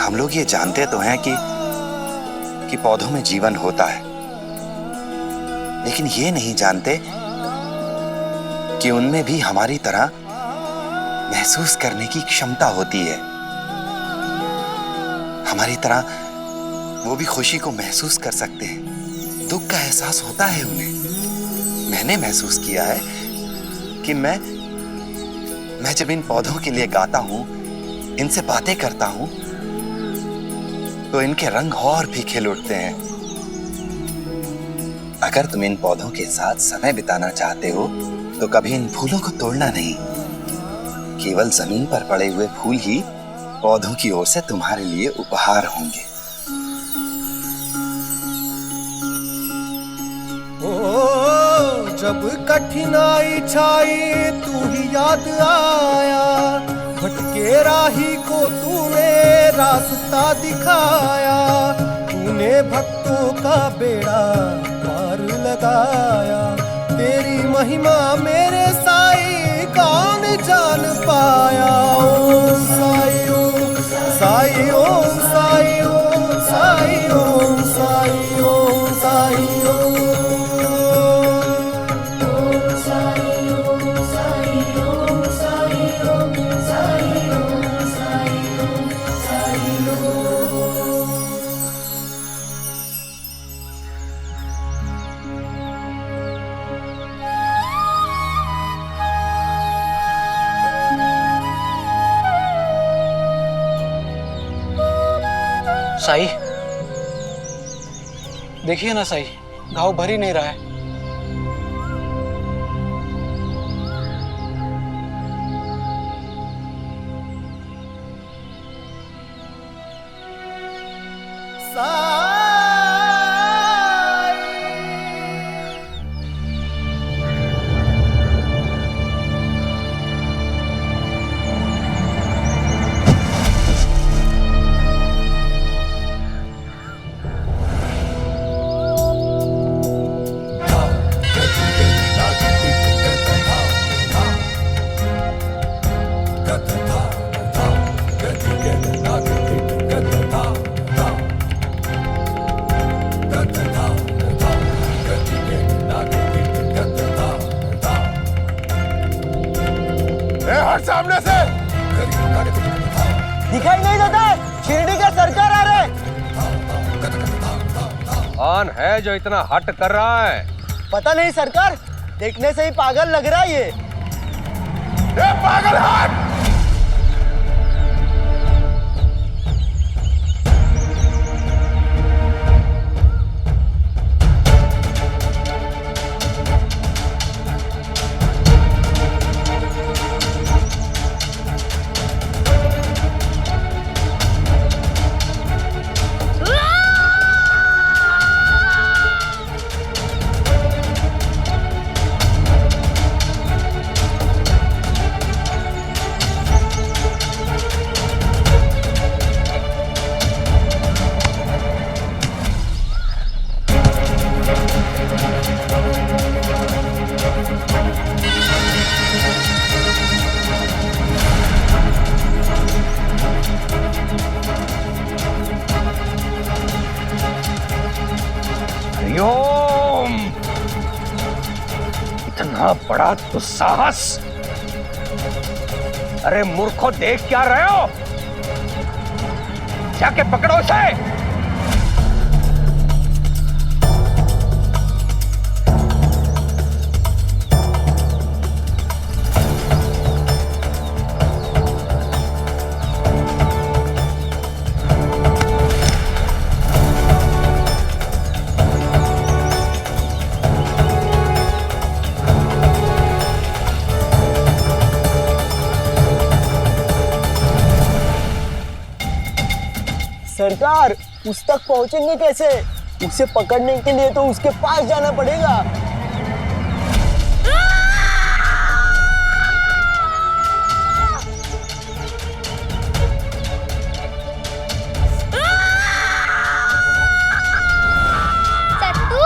हम लोग ये जानते तो हैं कि पौधों में जीवन होता है, लेकिन ये नहीं जानते कि उनमें भी हमारी तरह महसूस करने की क्षमता होती है। हमारी तरह वो भी खुशी को महसूस कर सकते हैं, दुख का एहसास होता है उन्हें। मैंने महसूस किया है कि मैं जब इन पौधों के लिए गाता हूं, इनसे बातें करता हूं, तो इनके रंग और भी खिल उठते हैं। अगर तुम इन पौधों के साथ समय बिताना चाहते हो तो कभी इन फूलों को तोड़ना नहीं। केवल जमीन पर पड़े हुए फूल ही पौधों की ओर से तुम्हारे लिए उपहार होंगे। ओ जब कठिनाई छाई तू ही याद आया, भटके राही को तूने रास्ता दिखाया, तूने भक्तों का बेड़ा पार लगाया। तेरी महिमा मेरे साईं कौन जान पाया। ओम साई ओम साई ओम साई ओम साई ओम साई ओम साई ओम साई, देखिए ना साई, घाव भर ही नहीं रहा है। सामने से दिखाई नहीं देता, शिरडी के सरकार आ रहे। कौन है जो इतना हट कर रहा है? पता नहीं सरकार, देखने से ही पागल लग रहा है ये पागल हट। इतना बड़ा तो साहस! अरे मूर्खों, देख क्या रहे हो? जाके पकड़ो इसे। सरकार, उस तक पहुंचेंगे कैसे? उसे पकड़ने के लिए तो उसके पास जाना पड़ेगा। सत्तू?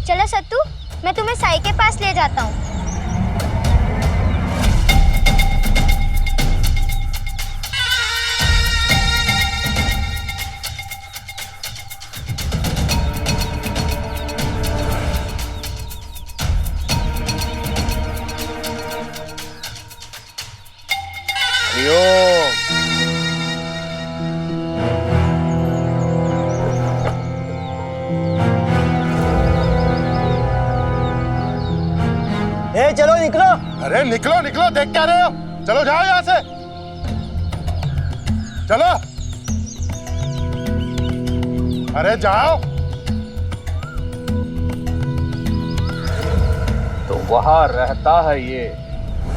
चलो सत्तू, मैं तुम्हें साई के पास ले जाता हूँ। अरे चलो निकलो। अरे निकलो निकलो, देख क्या रहे हो? चलो जाओ यहाँ से, चलो। अरे जाओ। तो वहां रहता है ये।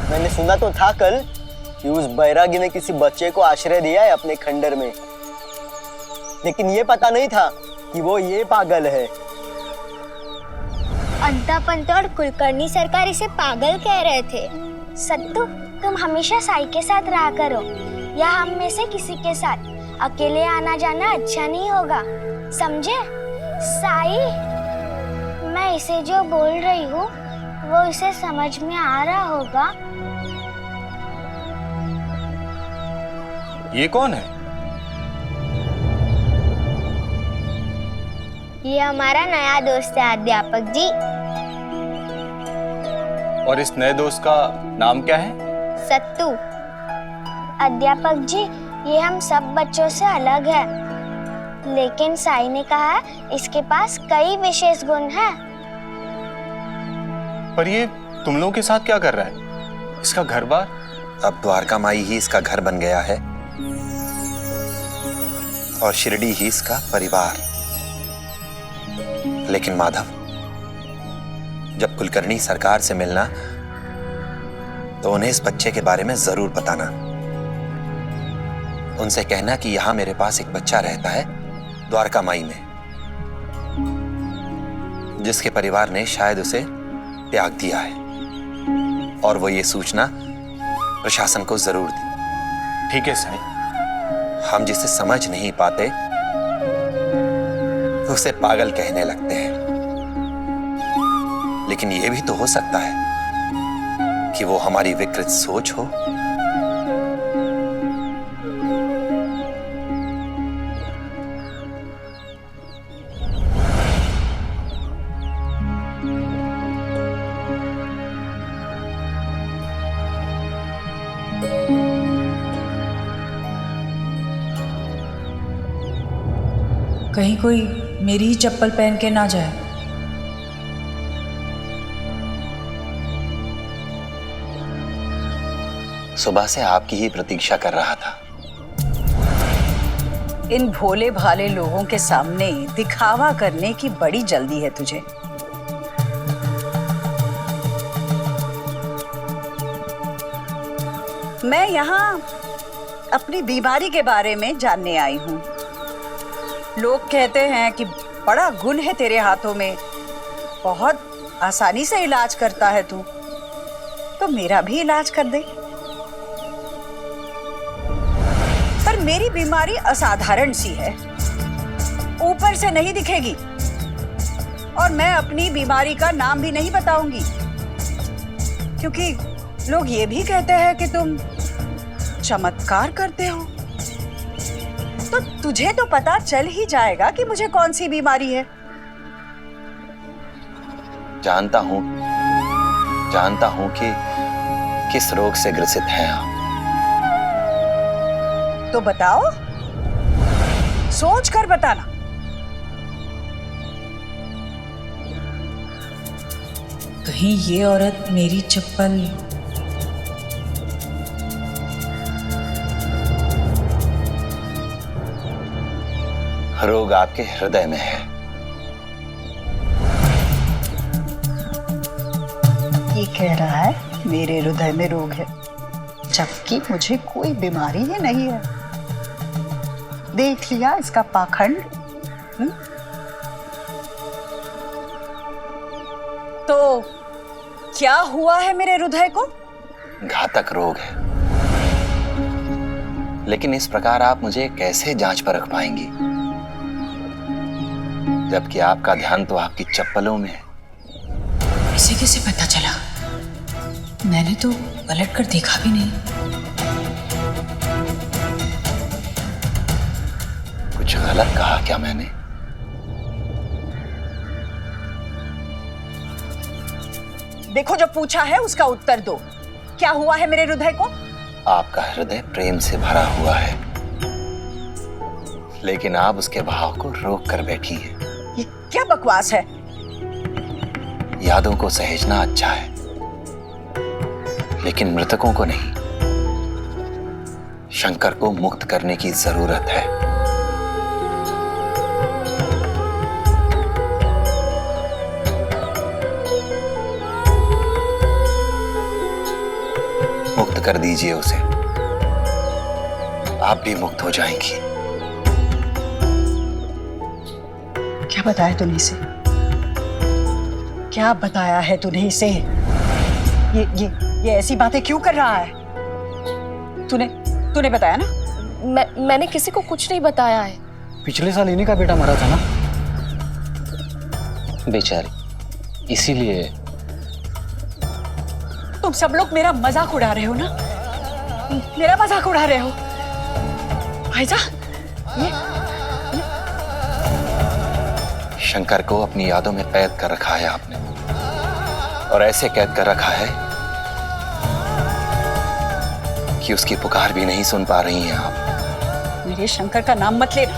मैंने सुना तो था कल कि उस बैरागी ने किसी बच्चे को आश्रय दिया है अपने खंडर में, लेकिन ये पता नहीं था कि वो ये पागल है। अंता पंत और कुलकर्णी सरकार इसे पागल कह रहे थे। सत्तू, तुम हमेशा साई के साथ रहा करो या हम में से किसी के साथ। अकेले आना जाना अच्छा नहीं होगा, समझे? साई, मैं इसे जो बोल रही हूँ वो इसे समझ में आ रहा होगा। ये कौन है? ये हमारा नया दोस्त है अध्यापक जी। और इस नए दोस्त का नाम क्या है? सत्तू। अध्यापक जी, ये हम सब बच्चों से अलग है, लेकिन साई ने कहा इसके पास कई विशेष गुण हैं। पर ये तुम लोगों के साथ क्या कर रहा है? इसका घर बार? अब द्वारका माई ही इसका घर बन गया है और शिरडी ही इसका परिवार। लेकिन माधव, जब कुलकर्णी सरकार से मिलना तो उन्हें इस बच्चे के बारे में जरूर बताना। उनसे कहना कि यहां मेरे पास एक बच्चा रहता है द्वारका माई में, जिसके परिवार ने शायद उसे त्याग दिया है, और वो ये सूचना प्रशासन को जरूर दे। ठीक है साईं। हम जिसे समझ नहीं पाते उसे पागल कहने लगते हैं, लेकिन यह भी तो हो सकता है कि वो हमारी विकृत सोच हो। कहीं कोई मेरी ही चप्पल पहन के ना जाए। सुबह से आपकी ही प्रतीक्षा कर रहा था। इन भोले भाले लोगों के सामने दिखावा करने की बड़ी जल्दी है तुझे। मैं यहाँ अपनी बीमारी के बारे में जानने आई हूँ। लोग कहते हैं कि बड़ा गुण है तेरे हाथों में, बहुत आसानी से इलाज करता है तू, तो मेरा भी इलाज कर दे। पर मेरी बीमारी असाधारण सी है, ऊपर से नहीं दिखेगी, और मैं अपनी बीमारी का नाम भी नहीं बताऊंगी, क्योंकि लोग ये भी कहते हैं कि तुम चमत्कार करते हो। तो तुझे तो पता चल ही जाएगा कि मुझे कौन सी बीमारी है। जानता हूं कि किस रोग से ग्रसित हैं आप। तो बताओ, सोच कर बताना। कहीं ये औरत मेरी चप्पल रोग आपके हृदय में है। ये कह रहा है मेरे हृदय में रोग है, जबकि मुझे कोई बीमारी ही नहीं है। देख लिया इसका पाखंड। तो क्या हुआ है मेरे हृदय को? घातक रोग है, लेकिन इस प्रकार आप मुझे कैसे जांच परख पाएंगी, जबकि आपका ध्यान तो आपकी चप्पलों में है। इसे कैसे पता चला? मैंने तो पलट कर देखा भी नहीं। कुछ गलत कहा क्या मैंने? देखो, जो पूछा है उसका उत्तर दो। क्या हुआ है मेरे हृदय को? आपका हृदय प्रेम से भरा हुआ है, लेकिन आप उसके भाव को रोक कर बैठी हैं। ये क्या बकवास है? यादों को सहेजना अच्छा है, लेकिन मृतकों को नहीं, शंकर को मुक्त करने की जरूरत है। मुक्त कर दीजिए उसे, आप भी मुक्त हो जाएंगी। क्या बताया तूने इसे? क्या बताया है तूने इसे? ये ऐसी बातें क्यों कर रहा है? तूने बताया ना? मैंने किसी को कुछ नहीं बताया है। पिछले साल इन्हीं का बेटा मरा था ना बेचारी, इसीलिए। तुम सब लोग मेरा मजाक उड़ा रहे हो ना? मेरा मजाक उड़ा रहे हो भाईजा? शंकर को अपनी यादों में कैद कर रखा है आपने, और ऐसे कैद कर रखा है कि उसकी पुकार भी नहीं सुन पा रही हैं आप। मेरे शंकर का नाम मत लेना।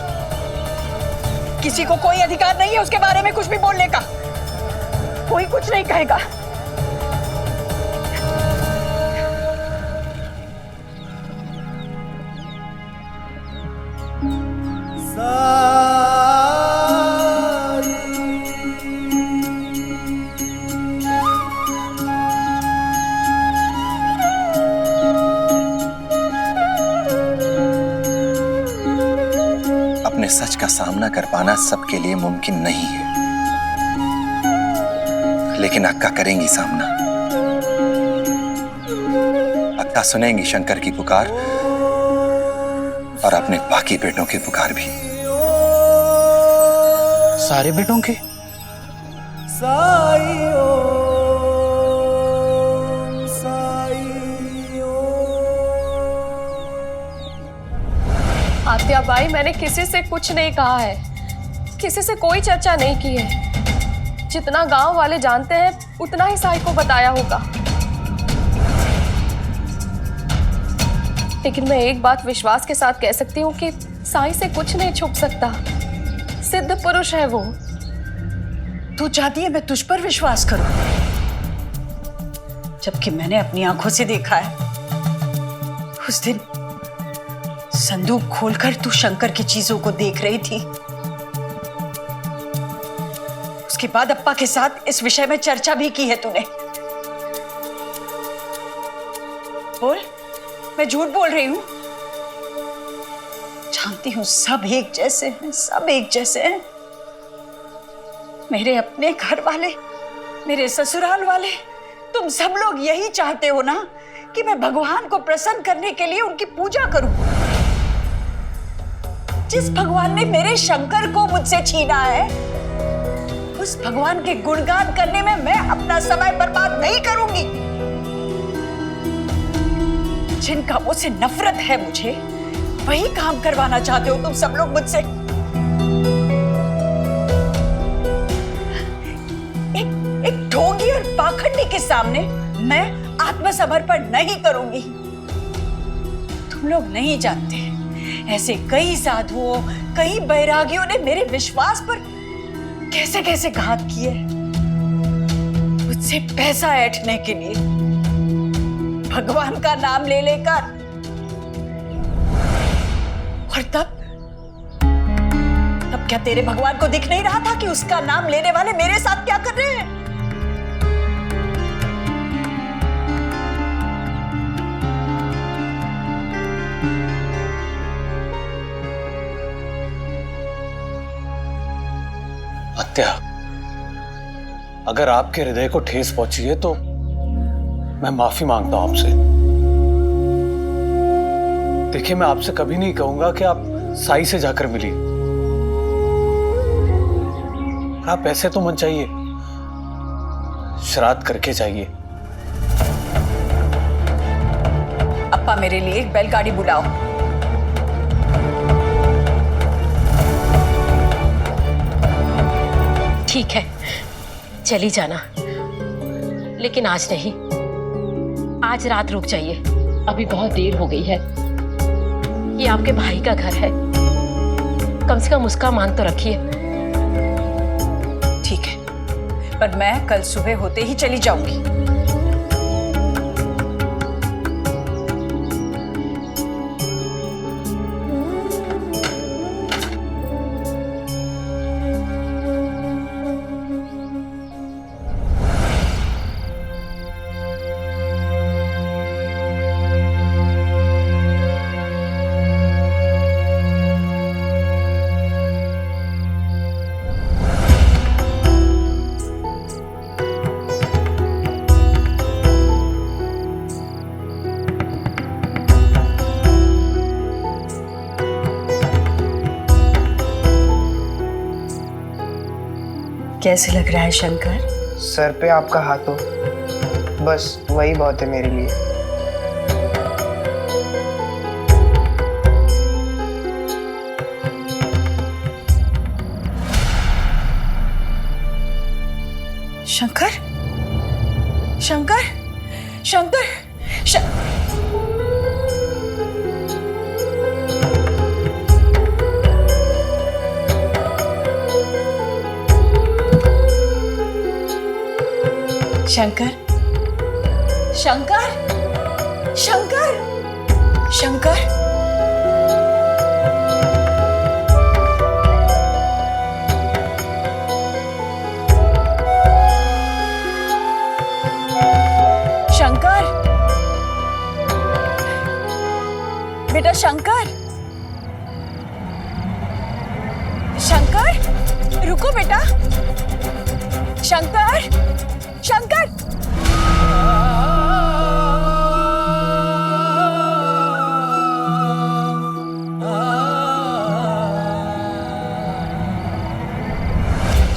किसी को कोई अधिकार नहीं है उसके बारे में कुछ भी बोलने का। कोई कुछ नहीं कहेगा। अपने सच का सामना कर पाना सबके लिए मुमकिन नहीं है, लेकिन अक्का करेंगी सामना। अक्का सुनेंगी शंकर की पुकार और अपने बाकी बेटों की पुकार भी। सारे बेटों की? आत्याबाई, मैंने किसी से कुछ नहीं कहा है, किसी से कोई चर्चा नहीं की है। जितना गांव वाले जानते हैं उतना ही साई को बताया होगा। लेकिन मैं एक बात विश्वास के साथ कह सकती हूँ कि साई से कुछ नहीं छुप सकता। सिद्ध पुरुष है वो। तू चाहती है मैं तुझ पर विश्वास करूं, जबकि मैंने अपनी आंखों से देखा है। उस दिन संदूक खोलकर तू शंकर की चीजों को देख रही थी। उसके बाद अप्पा के साथ इस विषय में चर्चा भी की है तूने। बोल, मैं झूठ बोल रही हूं? जानती हूं सब एक जैसे हैं, सब एक जैसे हैं। मेरे अपने घर वाले, मेरे ससुराल वाले, तुम सब लोग यही चाहते हो ना कि मैं भगवान को प्रसन्न करने के लिए उनकी पूजा करूं। जिस भगवान ने मेरे शंकर को मुझसे छीना है, उस भगवान के गुणगान करने में मैं अपना समय बर्बाद नहीं करूंगी। जिन कामों से नफरत है मुझे, वही काम करवाना चाहते हो तुम सब लोग मुझसे। एक ढोंगी और पाखंडी के सामने मैं आत्मसमर्पण नहीं करूंगी। तुम लोग नहीं जानते, ऐसे कई साधुओं, कई बैरागियों ने मेरे विश्वास पर कैसे कैसे घात किए, मुझसे पैसा ऐंठने के लिए, भगवान का नाम ले लेकर। और तब क्या तेरे भगवान को दिख नहीं रहा था कि उसका नाम लेने वाले मेरे साथ क्या कर रहे हैं? अत्या, अगर आपके हृदय को ठेस पहुंची है तो मैं माफी मांगता हूं आपसे। देखिए, मैं आपसे कभी नहीं कहूंगा कि आप साई से जाकर मिलिए। आप ऐसे तो मत जाइए, श्राद्ध करके जाइए। अप्पा, मेरे लिए एक बैलगाड़ी बुलाओ। ठीक है, चली जाना, लेकिन आज नहीं। आज रात रुक जाइए, अभी बहुत देर हो गई है। ये आपके भाई का घर है, कम से कम उसका मान तो रखिए। ठीक है, पर मैं कल सुबह होते ही चली जाऊंगी। कैसे लग रहा है शंकर? सर पे आपका हाथ हो, बस वही बहुत है मेरे लिए। शंकर, शंकर, शंकर, शंकर, शंकर, शंकर, शंकर, शंकर, बेटा शंकर, शंकर, रुको बेटा, शंकर, शंकर,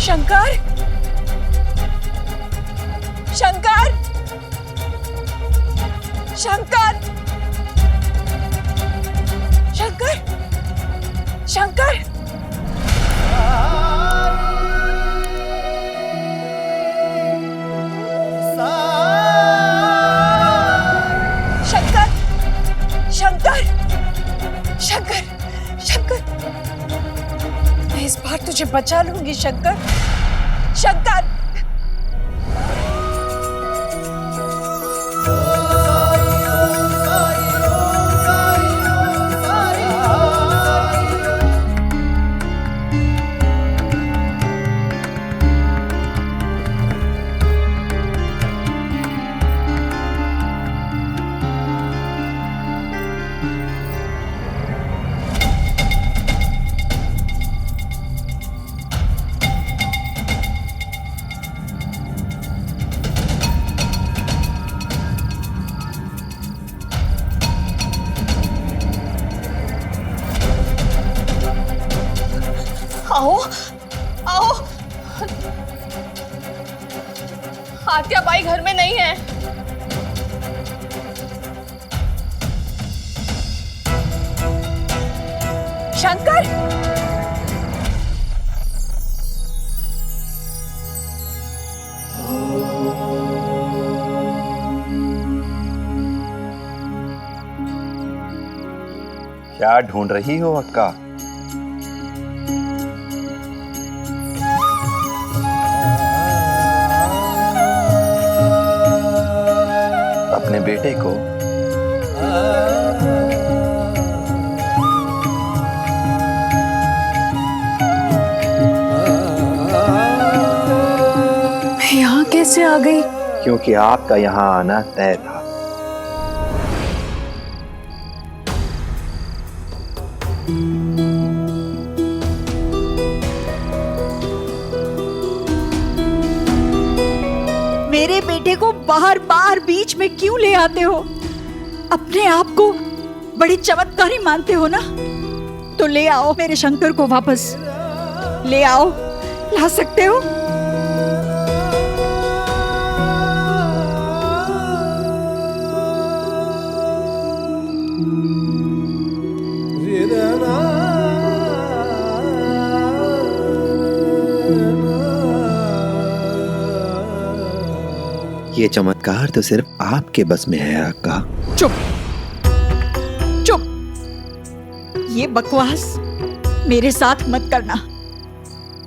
शंकर, शंकर, शंकर, शंकर, शंकर, शंकर, शंकर, शंकर, शंकर, मैं इस बार तुझे बचा लूंगी शंकर, शंकर। आओ, आओ। आत्या बाई घर में नहीं है। शंकर, क्या ढूंढ रही हो अक्का? अपने बेटे को? मैं यहाँ कैसे आ गई? क्योंकि आपका यहाँ आना तय था। मेरे बेटे को बाहर बाहर बीच में क्यों ले आते हो? अपने आप को बड़ी चमत्कारी मानते हो ना? तो ले आओ मेरे शंकर को वापस, ले आओ, ला सकते हो? ये चमत्कार तो सिर्फ आपके बस में है अक्का। चुप, चुप, ये बकवास मेरे साथ मत करना।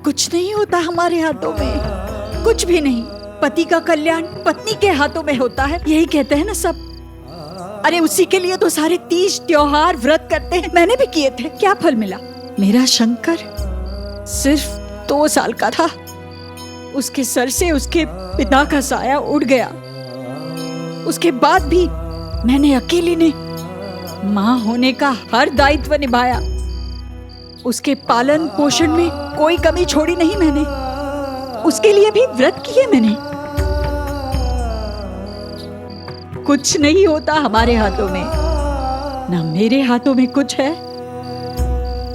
कुछ नहीं होता हमारे हाथों में, कुछ भी नहीं। पति का कल्याण पत्नी के हाथों में होता है, यही कहते हैं ना सब। अरे उसी के लिए तो सारे तीज त्योहार व्रत करते हैं। मैंने भी किए थे, क्या फल मिला? मेरा शंकर सिर्फ 2 साल का था, उसके सर से उसके पिता का साया उड़ गया। उसके बाद भी मैंने अकेली ने मां होने का हर दायित्व निभाया। उसके पालन पोषण में कोई कमी छोड़ी नहीं मैंने। उसके लिए भी व्रत किए मैंने। कुछ नहीं होता हमारे हाथों में, ना मेरे हाथों में कुछ है,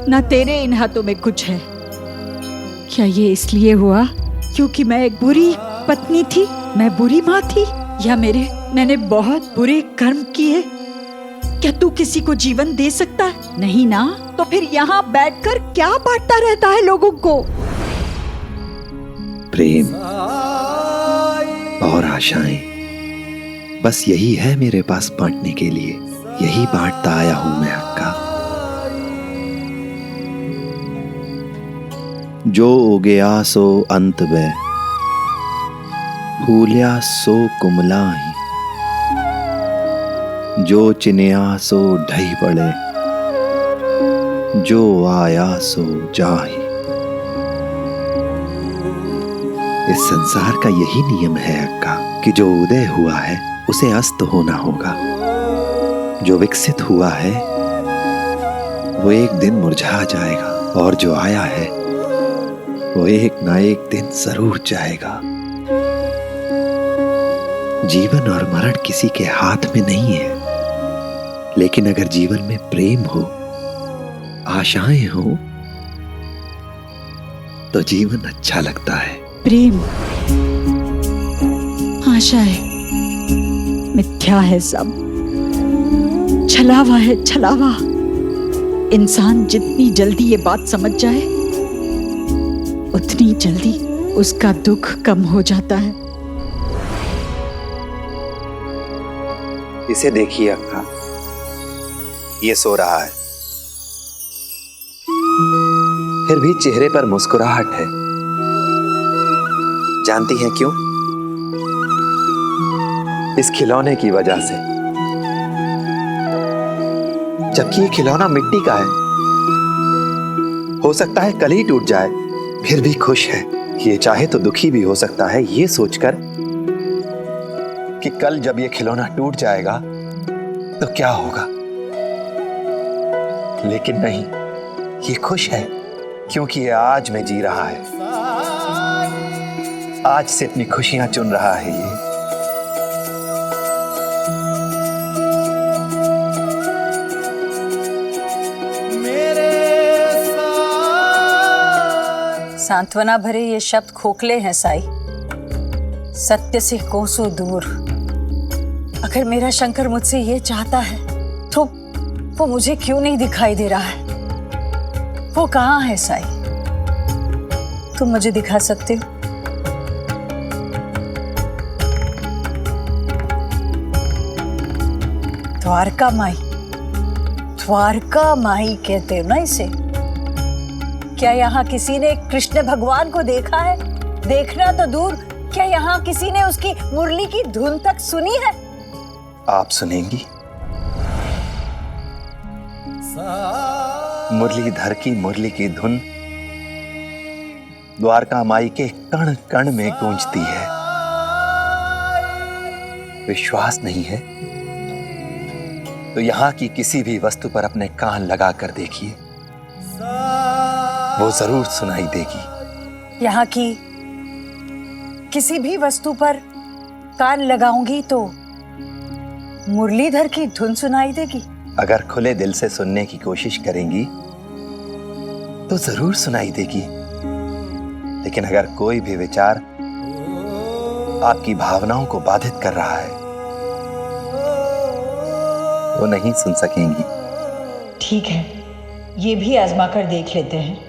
ना तेरे इन हाथों में कुछ है। क्या ये इसलिए हुआ क्योंकि मैं एक बुरी पत्नी थी, मैं बुरी माँ थी, या मैंने बहुत बुरे कर्म किए? क्या तू किसी को जीवन दे सकता है? नहीं ना, तो फिर यहाँ बैठकर क्या बांटता रहता है लोगों को? प्रेम और आशाएं, बस यही है मेरे पास बांटने के लिए। यही बांटता आया हूं मैं अक्का। जो उगया सो अंत बै, फूलिया सो कुमलाही, जो चिन्या सो ढही पड़े, जो आया सो जाही। इस संसार का यही नियम है अक्का कि जो उदय हुआ है उसे अस्त होना होगा। जो विकसित हुआ है वो एक दिन मुरझा जाएगा, और जो आया है वो एक ना एक दिन जरूर जाएगा। जीवन और मरण किसी के हाथ में नहीं है, लेकिन अगर जीवन में प्रेम हो, आशाएं हो, तो जीवन अच्छा लगता है। प्रेम, आशाएं मिथ्या है सब, छलावा है छलावा। इंसान जितनी जल्दी ये बात समझ जाए उतनी जल्दी उसका दुख कम हो जाता है। इसे देखिए अक्का, ये सो रहा है, फिर भी चेहरे पर मुस्कुराहट है। जानती हैं क्यों? इस खिलौने की वजह से। जबकि ये खिलौना मिट्टी का है, हो सकता है कल ही टूट जाए, फिर भी खुश है। ये चाहे तो दुखी भी हो सकता है, ये सोचकर कि कल जब ये खिलौना टूट जाएगा तो क्या होगा। लेकिन नहीं, ये खुश है क्योंकि ये आज में जी रहा है, आज से अपनी खुशियां चुन रहा है। ये सांत्वना भरे ये शब्द खोखले हैं साई, सत्य से कोसों दूर। अगर मेरा शंकर मुझसे ये चाहता है तो वो मुझे क्यों नहीं दिखाई दे रहा है? वो कहाँ है साई? तुम मुझे दिखा सकते हो? द्वारका माई, द्वारका माई कहते हो ना इसे? क्या यहाँ किसी ने कृष्ण भगवान को देखा है? देखना तो दूर, क्या यहाँ किसी ने उसकी मुरली की धुन तक सुनी है? आप सुनेंगी? मुरलीधर की मुरली की धुन द्वारका माई के कण कण में गूंजती है। विश्वास नहीं है तो यहाँ की किसी भी वस्तु पर अपने कान लगा कर देखिए, वो जरूर सुनाई देगी। यहाँ की किसी भी वस्तु पर कान लगाऊंगी तो मुरलीधर की धुन सुनाई देगी। अगर खुले दिल से सुनने की कोशिश करेंगी तो जरूर सुनाई देगी। लेकिन अगर कोई भी विचार आपकी भावनाओं को बाधित कर रहा है तो नहीं सुन सकेंगी। ठीक है, ये भी आजमा कर देख लेते हैं।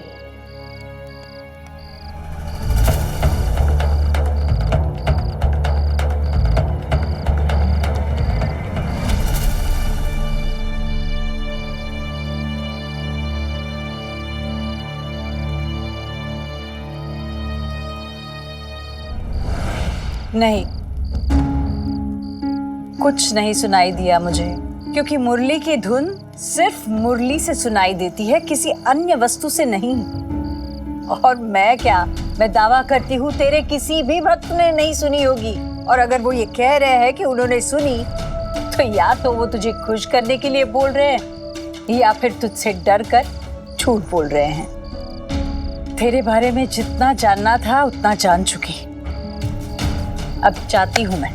नहीं, कुछ नहीं सुनाई दिया मुझे, क्योंकि मुरली की धुन सिर्फ मुरली से सुनाई देती है, किसी अन्य वस्तु से नहीं। और मैं क्या, मैं दावा करती हूँ तेरे किसी भी भक्त ने नहीं सुनी होगी। और अगर वो ये कह रहे हैं कि उन्होंने सुनी, तो या तो वो तुझे खुश करने के लिए बोल रहे हैं या फिर तुझसे डर कर झूठ बोल रहे हैं। तेरे बारे में जितना जानना था उतना जान चुकी, अब चाहती हूं मैं।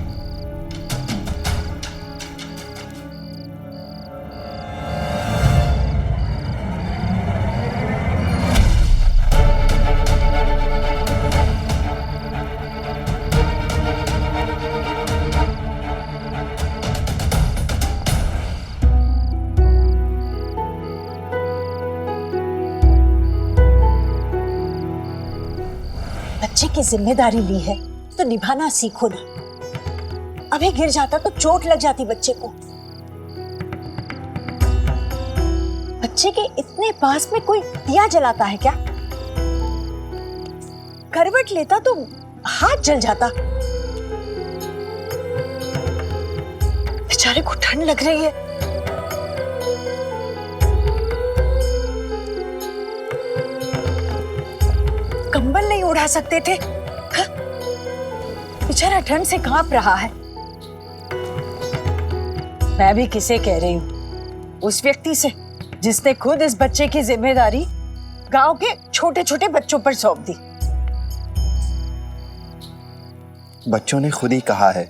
जिम्मेदारी ली है तो निभाना सीखो ना। अभी गिर जाता तो चोट लग जाती बच्चे को। बच्चे के इतने पास में कोई दिया जलाता है क्या? करवट लेता तो हाथ जल जाता। बेचारे को ठंड लग रही है। कंबल नहीं उड़ा सकते थे? हाँ? बेचारा ठंड से कांप रहा है। मैं भी किसे कह रही हूँ? उस व्यक्ति से जिसने खुद इस बच्चे की जिम्मेदारी गांव के छोटे छोटे बच्चों पर सौंप दी। बच्चों ने खुद ही कहा है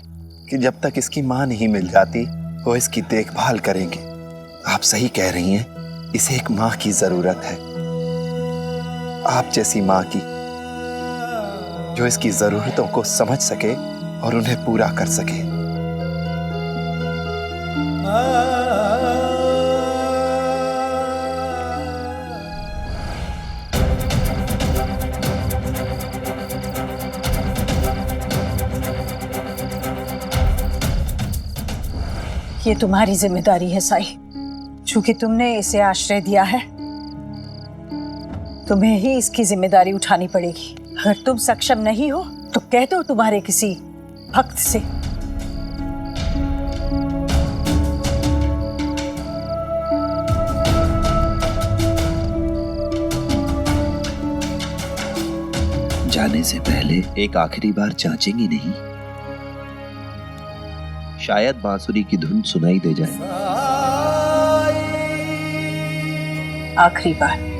कि जब तक इसकी मां नहीं मिल जाती वो इसकी देखभाल करेंगे। आप सही कह रही हैं, इसे एक मां की जरूरत है, आप जैसी मां की, जो इसकी जरूरतों को समझ सके और उन्हें पूरा कर सके। ये तुम्हारी जिम्मेदारी है साई। चूंकि तुमने इसे आश्रय दिया है, तुम्हें ही इसकी जिम्मेदारी उठानी पड़ेगी। अगर तुम सक्षम नहीं हो तो कह दो तुम्हारे किसी भक्त से। जाने से पहले एक आखिरी बार जांचेंगी नहीं? शायद बांसुरी की धुन सुनाई दे जाए। आखिरी बार।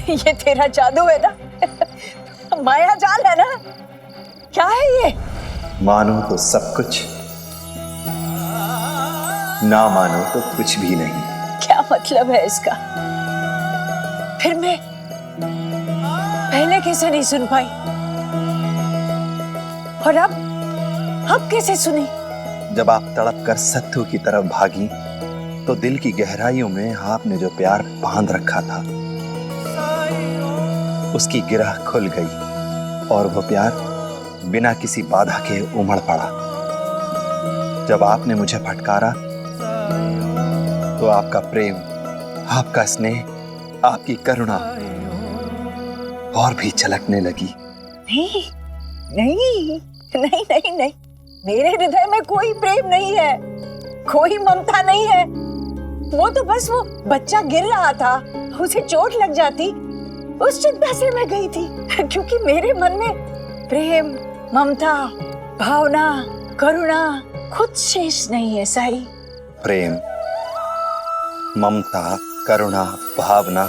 ये तेरा जादू है ना? माया जाल है ना? क्या है ये? मानो तो सब कुछ, ना मानो तो कुछ भी नहीं। क्या मतलब है इसका? फिर मैं पहले कैसे नहीं सुन पाई और अब कैसे सुनी? जब आप तड़प कर सत्तू की तरफ भागी तो दिल की गहराइयों में आपने जो प्यार बांध रखा था उसकी गिरह खुल गई और वो प्यार बिना किसी बाधा के उमड़ पड़ा। जब आपने मुझे फटकारा तो आपका प्रेम, आपका स्नेह, आपकी करुणा और भी छलकने लगी। नहीं नहीं नहीं नहीं नहीं, मेरे हृदय में कोई प्रेम नहीं है, कोई ममता नहीं है। वो तो बस वो बच्चा गिर रहा था, उसे चोट लग जाती, उस चिंता से मैं गई थी। क्योंकि मेरे मन में प्रेम, ममता, भावना, करुणा खुद शेष नहीं है साई। प्रेम, ममता, करुणा, भावना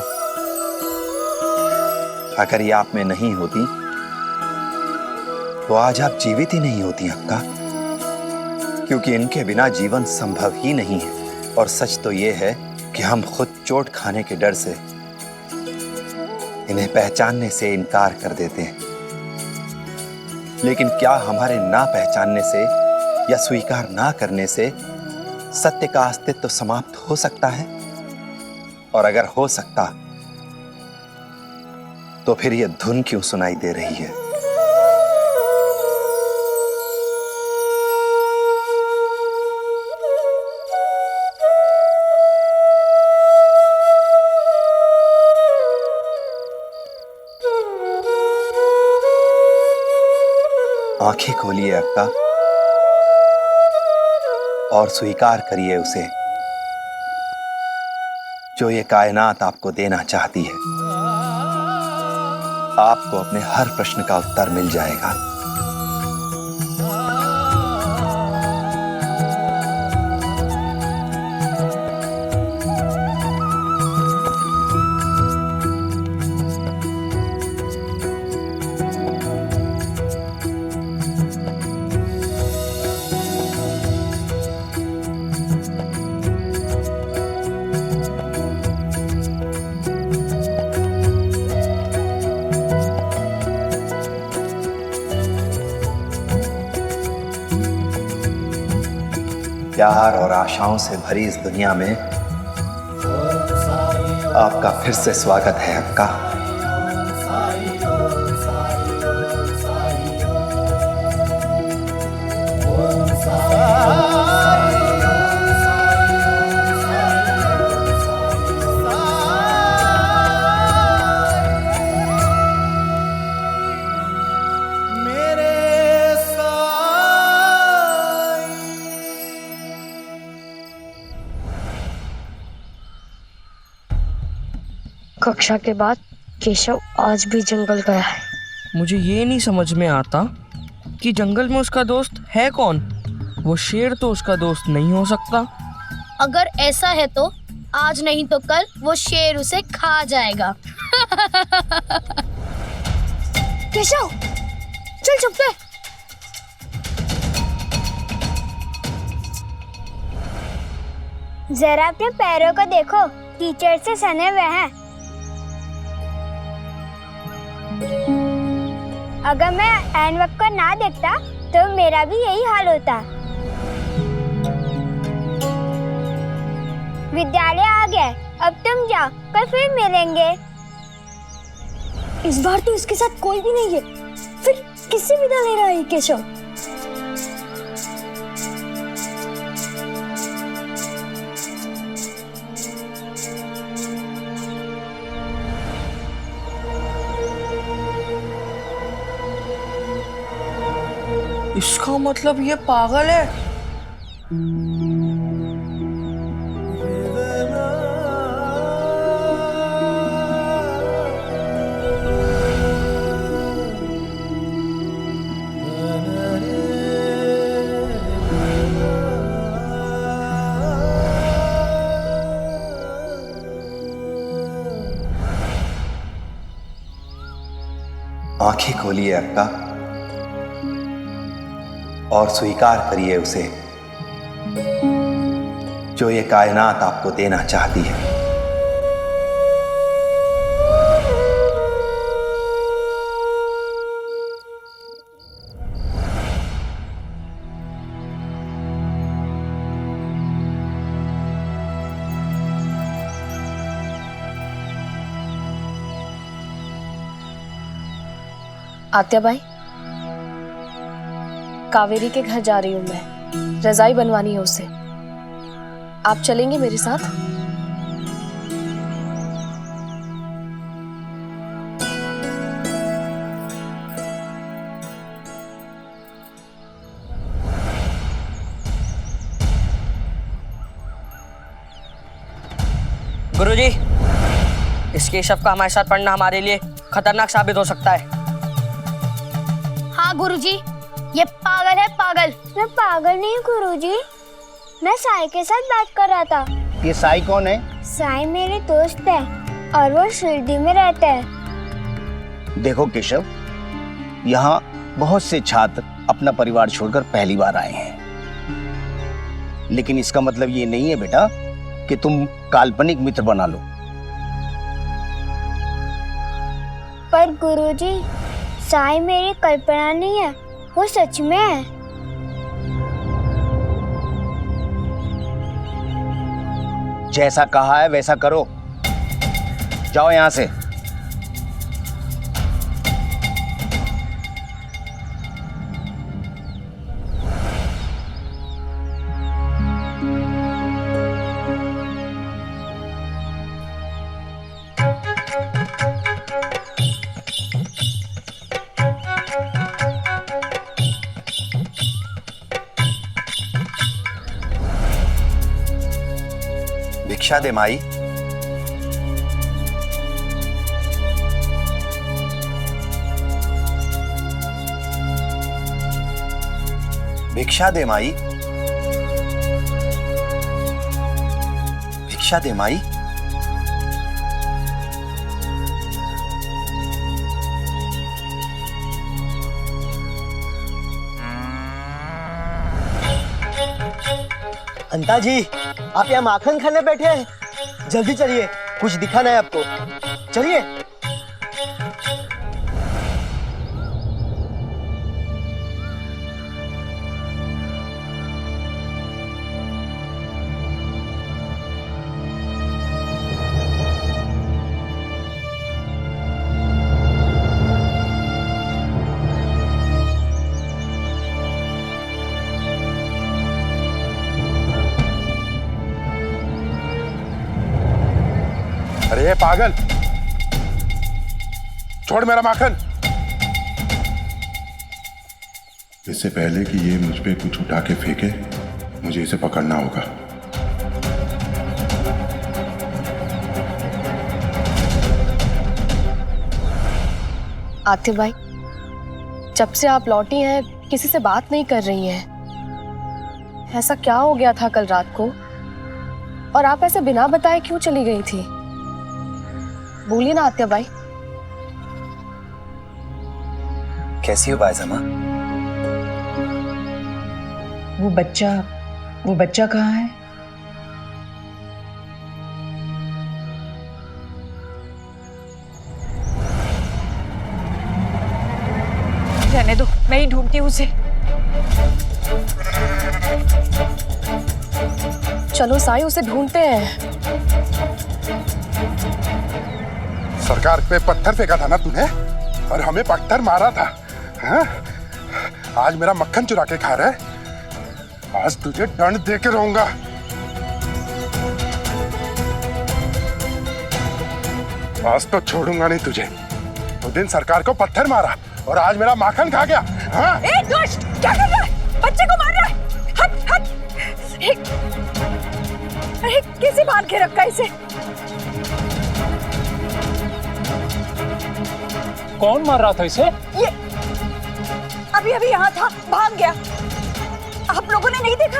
अगर ये आप में नहीं होती तो आज आप जीवित ही नहीं होती अक्का, क्योंकि इनके बिना जीवन संभव ही नहीं है। और सच तो ये है कि हम खुद चोट खाने के डर से इन्हें पहचानने से इनकार कर देते हैं। लेकिन क्या हमारे ना पहचानने से या स्वीकार ना करने से सत्य का अस्तित्व समाप्त हो सकता है? और अगर हो सकता तो फिर यह धुन क्यों सुनाई दे रही है? आंखें खोलिए अक्का और स्वीकार करिए उसे जो ये कायनात आपको देना चाहती है। आपको अपने हर प्रश्न का उत्तर मिल जाएगा। प्यार और आशाओं से भरी इस दुनिया में आपका फिर से स्वागत है अक्का। कक्षा के बाद केशव आज भी जंगल गया है। मुझे ये नहीं समझ में आता कि जंगल में उसका दोस्त है कौन। वो शेर तो उसका दोस्त नहीं हो सकता। अगर ऐसा है तो आज नहीं तो कल वो शेर उसे खा जाएगा। केशव चल चुप। जरा अपने पैरों को देखो, कीचड़ से सने हुए हैं। अगर मैं ऐन वक्त को ना देखता तो मेरा भी यही हाल होता। विद्यालय आ गया, अब तुम जाओ, कल फिर मिलेंगे। इस बार तो इसके साथ कोई भी नहीं है, फिर किससे विदा ले रहा है केशव? इसका मतलब ये पागल है। आंखें खोलिए अक्का और स्वीकार करिए उसे जो ये कायनात आपको देना चाहती है। आत्या बाई, कावेरी के घर जा रही हूँ मैं, रजाई बनवानी है उसे। आप चलेंगे मेरे साथ? गुरुजी, इस केशव का हमारे साथ पढ़ना हमारे लिए खतरनाक साबित हो सकता है। हाँ गुरुजी, ये पागल है, पागल। मैं पागल नहीं हूँ गुरुजी, मैं साई के साथ बात कर रहा था। ये साई कौन है? साई मेरे दोस्त है और वो शिरडी में रहता है। देखो केशव, यहाँ बहुत से छात्र अपना परिवार छोड़कर पहली बार आए हैं, लेकिन इसका मतलब ये नहीं है बेटा कि तुम काल्पनिक मित्र बना लो। पर गुरुजी, साई मेरी कल्पना नहीं है, वो सच में है। जैसा कहा है वैसा करो, जाओ यहां से। भिक्षा दे माई। भिक्षा दे माई। भिक्षा दे माई। अंता जी, आप यहाँ माखन खाने बैठे हैं? जल्दी चलिए, कुछ दिखाना है आपको। चलिए। अरे पागल, छोड़ मेरा माखन। इससे पहले कि ये मुझ पे कुछ उठा के फेंके, मुझे इसे पकड़ना होगा। आतिफ भाई, जब से आप लौटी हैं किसी से बात नहीं कर रही हैं। ऐसा क्या हो गया था कल रात को? और आप ऐसे बिना बताए क्यों चली गई थी? बोलिए ना आतिफ भाई। कैसी हो बायज़मा? वो बच्चा कहाँ है? रहने दो, मैं ही ढूंढती हूँ उसे। चलो साई, उसे ढूंढते हैं। सरकार पे पत्थर फेंका था ना तूने, और हमें पत्थर मारा था, हाँ? आज मेरा मक्खन चुरा के खा रहा है। आज तुझे दंड दे के रहूंगा। आज तो छोड़ूंगा नहीं तुझे। तो दिन सरकार को पत्थर मारा और आज मेरा माखन खा गया, हाँ? ए दुष्ट, क्या कर रहा है? बच्चे को मार रहा है। हट हट। अरे कैसे बांध के रखा इसे? कौन मार रहा था इसे? ये अभी अभी यहाँ था, भाग गया। आप लोगों ने नहीं देखा?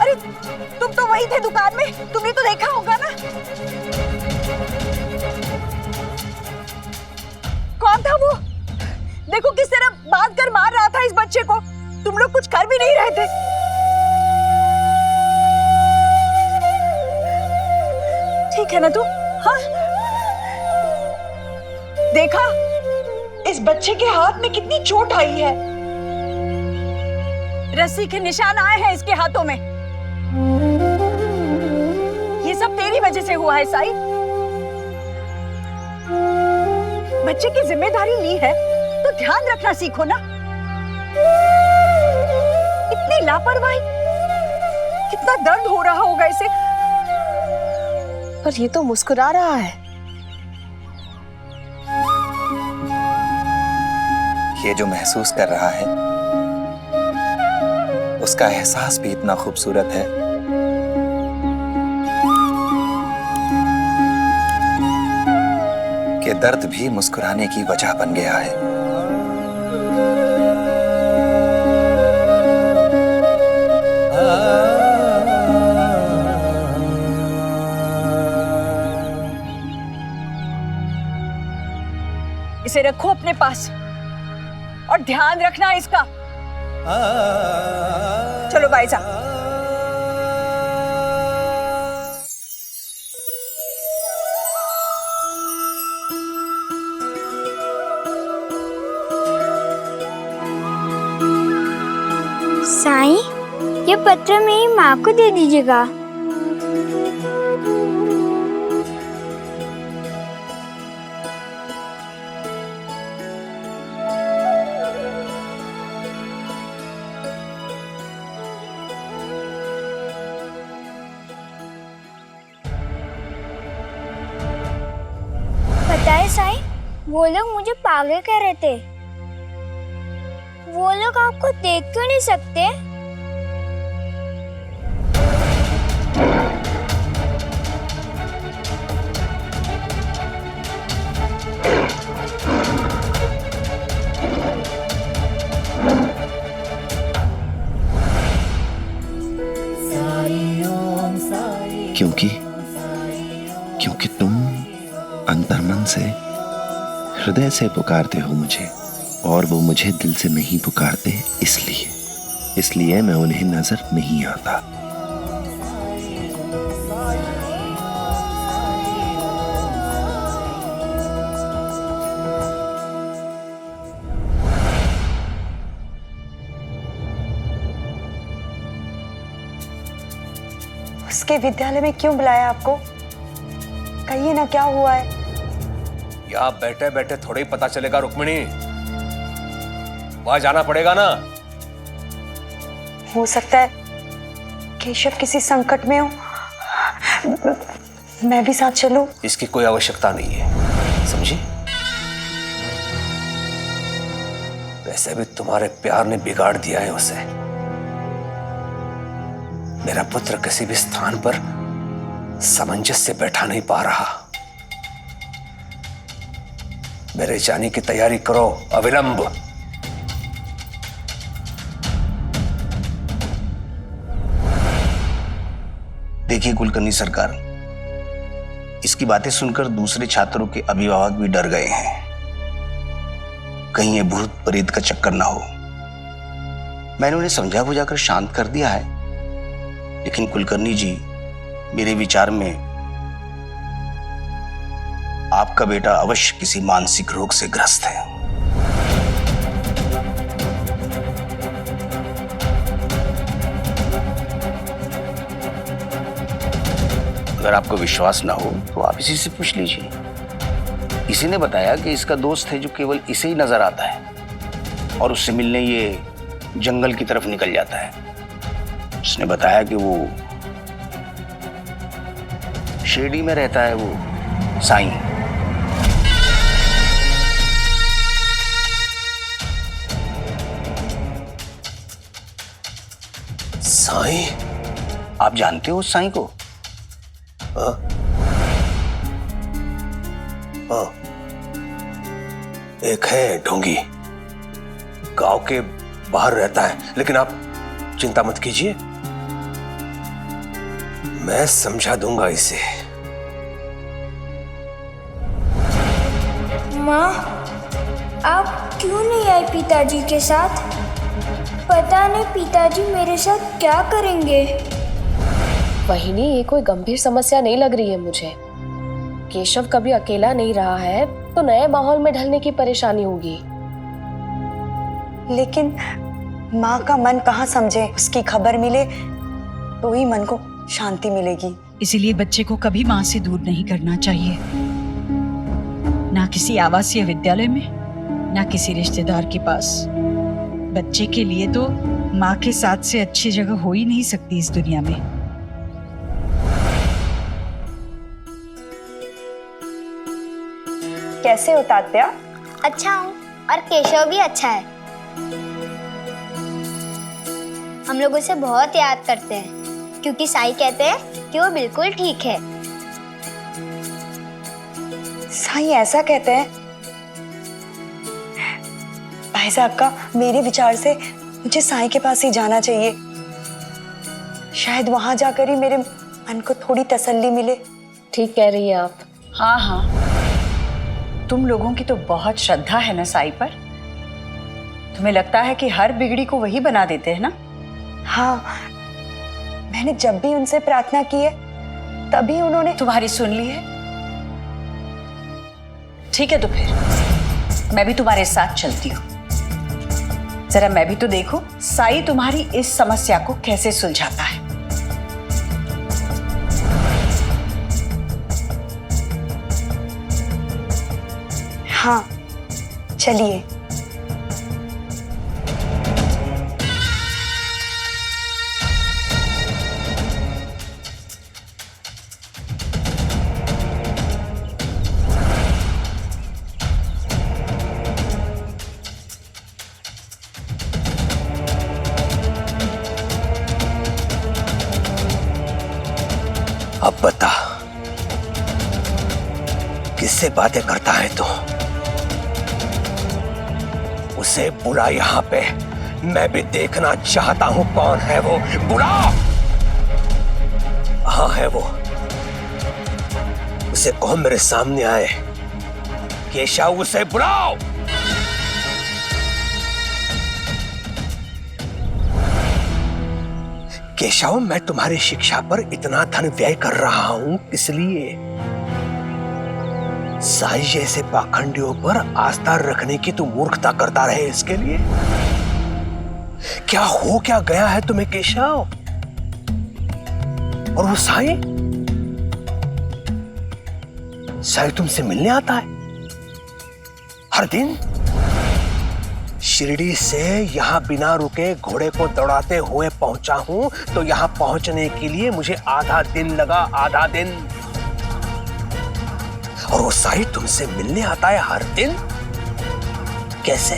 अरे तुम तो वही थे दुकान में, तुमने तो देखा होगा ना। कौन था वो? देखो किस तरह बांध कर मार रहा था इस बच्चे को। तुम लोग कुछ कर भी नहीं रहे थे। ठीक है ना तू? हाँ, देखा इस बच्चे के हाथ में कितनी चोट आई है। रस्सी के निशान आए हैं इसके हाथों में। ये सब तेरी वजह से हुआ है साई। बच्चे की जिम्मेदारी ली है तो ध्यान रखना सीखो ना। इतनी लापरवाही, कितना दर्द हो रहा होगा इसे। पर ये तो मुस्कुरा रहा है। ये जो महसूस कर रहा है, उसका एहसास भी इतना खूबसूरत है कि दर्द भी मुस्कुराने की वजह बन गया है। इसे रखो अपने पास और ध्यान रखना इसका। चलो भाई साहब। साईं, ये पत्र मेरी माँ को दे दीजिएगा। पता है साईं, वो लोग मुझे पागल कह रहे थे। वो लोग आपको देख क्यों नहीं सकते? क्योंकि तुम अंतर्मन से, हृदय से पुकारते हो मुझे, और वो मुझे दिल से नहीं पुकारते, इसलिए मैं उन्हें नजर नहीं आता। उसके विद्यालय में क्यों बुलाया आपको? कहिए ना, क्या हुआ है? यहाँ बैठे बैठे थोड़े ही पता चलेगा रुक्मिणी, वहां जाना पड़ेगा ना। हो सकता है केशव किसी संकट में हो, मैं भी साथ चलूं? इसकी कोई आवश्यकता नहीं है, समझी? वैसे भी तुम्हारे प्यार ने बिगाड़ दिया है उसे। मेरा पुत्र किसी भी स्थान पर सामंजस्य से बैठा नहीं पा रहा। मेरे जाने की तैयारी करो अविलंब। देखिए कुलकर्णी सरकार, इसकी बातें सुनकर दूसरे छात्रों के अभिभावक भी डर गए हैं, कहीं ये भूत प्रेत का चक्कर ना हो। मैंने उन्हें समझा बुझाकर शांत कर दिया है, लेकिन कुलकर्णी जी, मेरे विचार में आपका बेटा अवश्य किसी मानसिक रोग से ग्रस्त है। अगर आपको विश्वास ना हो तो आप इसी से पूछ लीजिए। इसी ने बताया कि इसका दोस्त है जो केवल इसे ही नजर आता है और उससे मिलने ये जंगल की तरफ निकल जाता है। उसने बताया कि वो शिरडी में रहता है, वो साईं। साईं? आप जानते हो उस साईं को? हाँ? एक है ढोंगी, गांव के बाहर रहता है, लेकिन आप चिंता मत कीजिए, मैं समझा दूंगा इसे। माँ, आप क्यों नहीं आई पिताजी के साथ? पता नहीं पिताजी मेरे साथ क्या करेंगे। बहिनी, ये कोई गंभीर समस्या नहीं लग रही है मुझे। केशव कभी अकेला नहीं रहा है, तो नए माहौल में ढलने की परेशानी होगी। लेकिन माँ का मन कहाँ समझे? उसकी खबर मिले तो ही मन को शांति मिलेगी। इसीलिए बच्चे को कभी माँ से दूर नहीं करना चाहिए, ना किसी आवासीय विद्यालय में, ना किसी रिश्तेदार के पास। बच्चे के लिए तो माँ के साथ से अच्छी जगह हो ही नहीं सकती इस दुनिया में। कैसे हो तात्या? अच्छा हूँ, और केशव भी अच्छा है। हम लोग उसे बहुत याद करते हैं, क्योंकि साईं कहते हैं कि वो बिल्कुल ठीक है। साईं ऐसा कहते हैं? भाई साहब का, मेरे विचार से मुझे साईं के पास ही जाना चाहिए। शायद वहां जाकर ही मेरे मन को थोड़ी तसल्ली मिले। ठीक कह रही हैं आप। हाँ हाँ, तुम लोगों की तो बहुत श्रद्धा है ना साईं पर। तुम्हें लगता है कि हर बिगड़ी को वही बना देते हैं ना? हाँ, मैंने जब भी उनसे प्रार्थना की है तभी उन्होंने तुम्हारी सुन ली है। ठीक है, तो फिर मैं भी तुम्हारे साथ चलती हूँ। जरा मैं भी तो देखूं साई तुम्हारी इस समस्या को कैसे सुलझाता है। हाँ चलिए। अब बता, किससे बातें करता है तू? उसे बुला यहाँ पे, मैं भी देखना चाहता हूं कौन है वो। बुला। हाँ है वो, उसे कहो मेरे सामने आए। केशव, उसे बुलाओ। केशव, मैं तुम्हारी शिक्षा पर इतना धन व्यय कर रहा हूं, किस लिए? साई जैसे पाखंडियों पर आस्था रखने की तू मूर्खता करता रहे, इसके लिए? क्या हो क्या गया है तुम्हें केशव? और वो साई तुमसे मिलने आता है हर दिन? शिरडी से यहां बिना रुके घोड़े को दौड़ाते हुए पहुंचा हूं, तो यहां पहुंचने के लिए मुझे आधा दिन लगा, आधा दिन। और वो साई तुमसे मिलने आता है हर दिन? कैसे?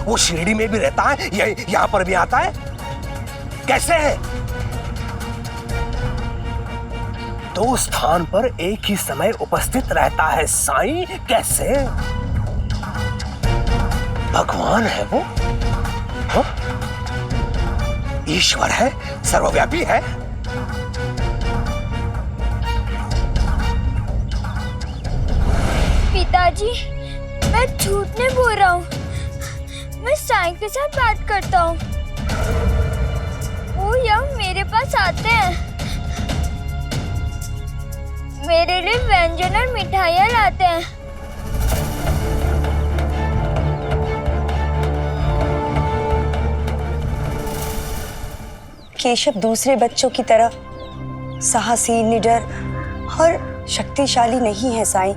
वो शिरडी में भी रहता है, यहां पर भी आता है? कैसे है? दो स्थान पर एक ही समय उपस्थित रहता है साई, कैसे? भगवान है वो? हाँ? ईश्वर है, सर्वव्यापी है। पिताजी, मैं झूठ नहीं बोल रहा हूँ। मैं साई के साथ बात करता हूँ। वो यहाँ मेरे पास आते हैं, मेरे लिए व्यंजन और मिठाइयाँ लाते हैं। केशव दूसरे बच्चों की तरह साहसी, निडर और शक्तिशाली नहीं है साई।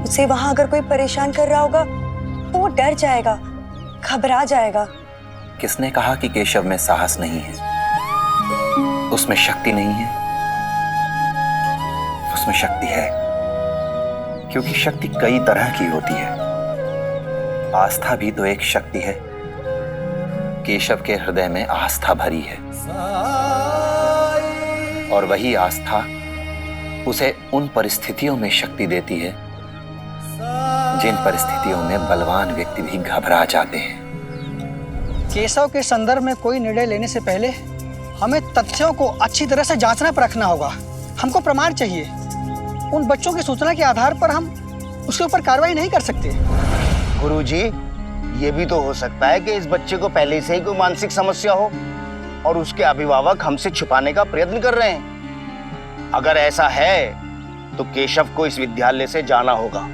उसे वहां अगर कोई परेशान कर रहा होगा तो वो डर जाएगा, घबरा जाएगा। किसने कहा कि केशव में साहस नहीं है? उसमें शक्ति नहीं है? उसमें शक्ति है, क्योंकि शक्ति कई तरह की होती है। आस्था भी तो एक शक्ति है। केशव के हृदय में आस्था भरी है, और वही आस्था उसे उन परिस्थितियों में शक्ति देती है जिन परिस्थितियों में बलवान व्यक्ति भी घबरा जाते हैं। केशव के संदर्भ में कोई निर्णय लेने से पहले हमें तथ्यों को अच्छी तरह से जांचना परखना होगा। हमको प्रमाण चाहिए। उन बच्चों की सूचना के आधार पर हम उसके ऊपर कार्रवाई नहीं कर सकते। गुरुजी, ये भी तो हो सकता है कि इस बच्चे को पहले से ही कोई मानसिक समस्या हो और उसके अभिभावक हमसे छुपाने का प्रयत्न कर रहे हैं। अगर ऐसा है तो केशव को इस विद्यालय से जाना होगा।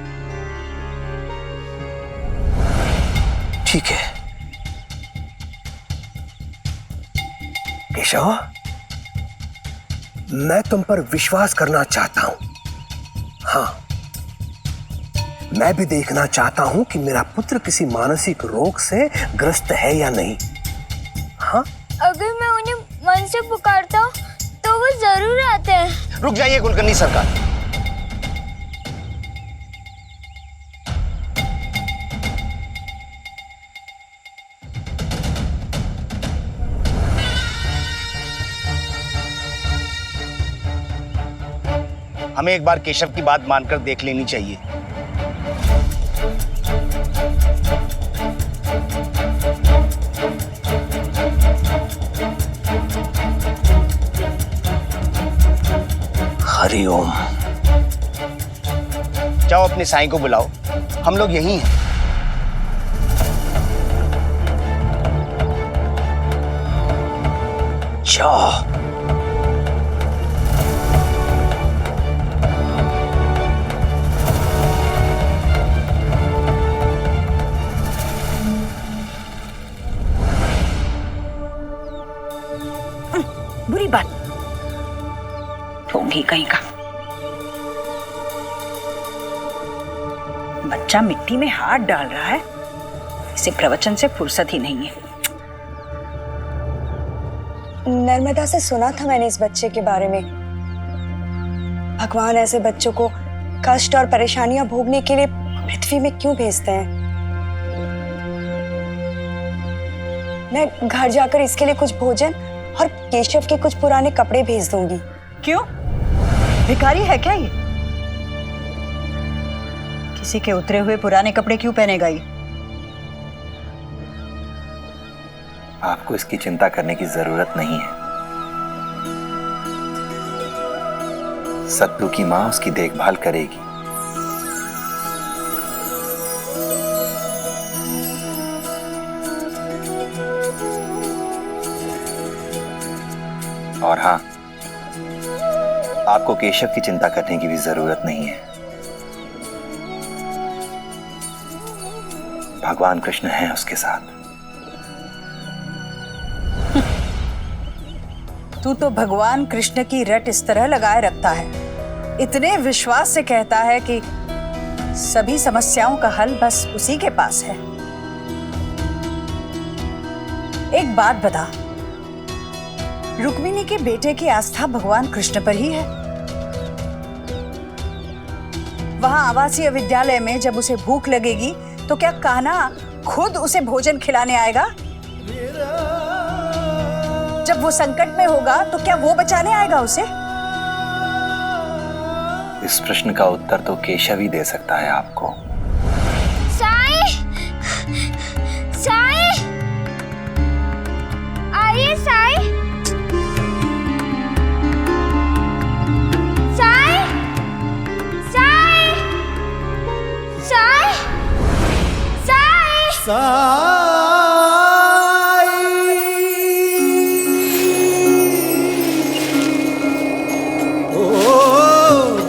ठीक है केशव, मैं तुम पर विश्वास करना चाहता हूं। हाँ, मैं भी देखना चाहता हूं कि मेरा पुत्र किसी मानसिक रोग से ग्रस्त है या नहीं। हाँ? अगर मैं उन्हें मन से पुकारता हूँ तो वो जरूर आते हैं। रुक जाइए कुलकर्णी सरकार। हमें एक बार केशव की बात मानकर देख लेनी चाहिए। हरिओम। जाओ अपने साईं को बुलाओ, हम लोग यहीं हैं। जाओ। बुरी बात। ढोंगी कहीं का। बच्चा मिट्टी में हाथ डाल रहा है, इसे प्रवचन से फुर्सत ही नहीं है। नर्मदा से सुना था मैंने इस बच्चे के बारे में। भगवान ऐसे बच्चों को कष्ट और परेशानियां भोगने के लिए पृथ्वी में क्यों भेजते हैं? मैं घर जाकर इसके लिए कुछ भोजन और केशव के कुछ पुराने कपड़े भेज दूंगी। क्यों? भिखारी है क्या ये? किसी के उतरे हुए पुराने कपड़े क्यों पहनेगा ये? आपको इसकी चिंता करने की जरूरत नहीं है। सत्तू की मां उसकी देखभाल करेगी। और हाँ, आपको केशव की चिंता करने की भी जरूरत नहीं है। भगवान कृष्ण हैं उसके साथ। तू तो भगवान कृष्ण की रट इस तरह लगाए रखता है, इतने विश्वास से कहता है कि सभी समस्याओं का हल बस उसी के पास है। एक बात बता, रुक्मिणी के बेटे की आस्था भगवान कृष्ण पर ही है। वहां आवासीय विद्यालय में जब उसे भूख लगेगी तो क्या कान्हा खुद उसे भोजन खिलाने आएगा? जब वो संकट में होगा तो क्या वो बचाने आएगा उसे? इस प्रश्न का उत्तर तो केशव ही दे सकता है आपको। साईं! साईं! आइए साईं! साईं! साईं! साईं! साईं!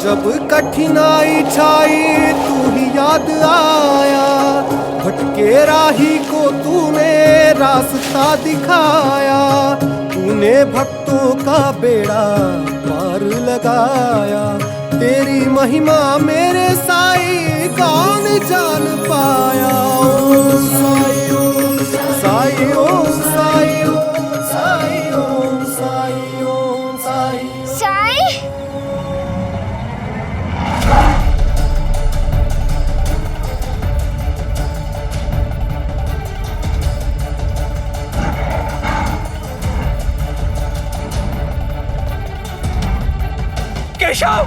जब कठिनाई छाई तू ही याद आया, भटके राही को तूने रास्ता दिखाया, तूने भक्तों का बेड़ा पार लगाया, तेरी महिमा मेरे साईं कौन जान पाया। ओम साईं ओम साईं ओम साईं ओम साईं ओम साईं ओम साईं। साईं! केशव!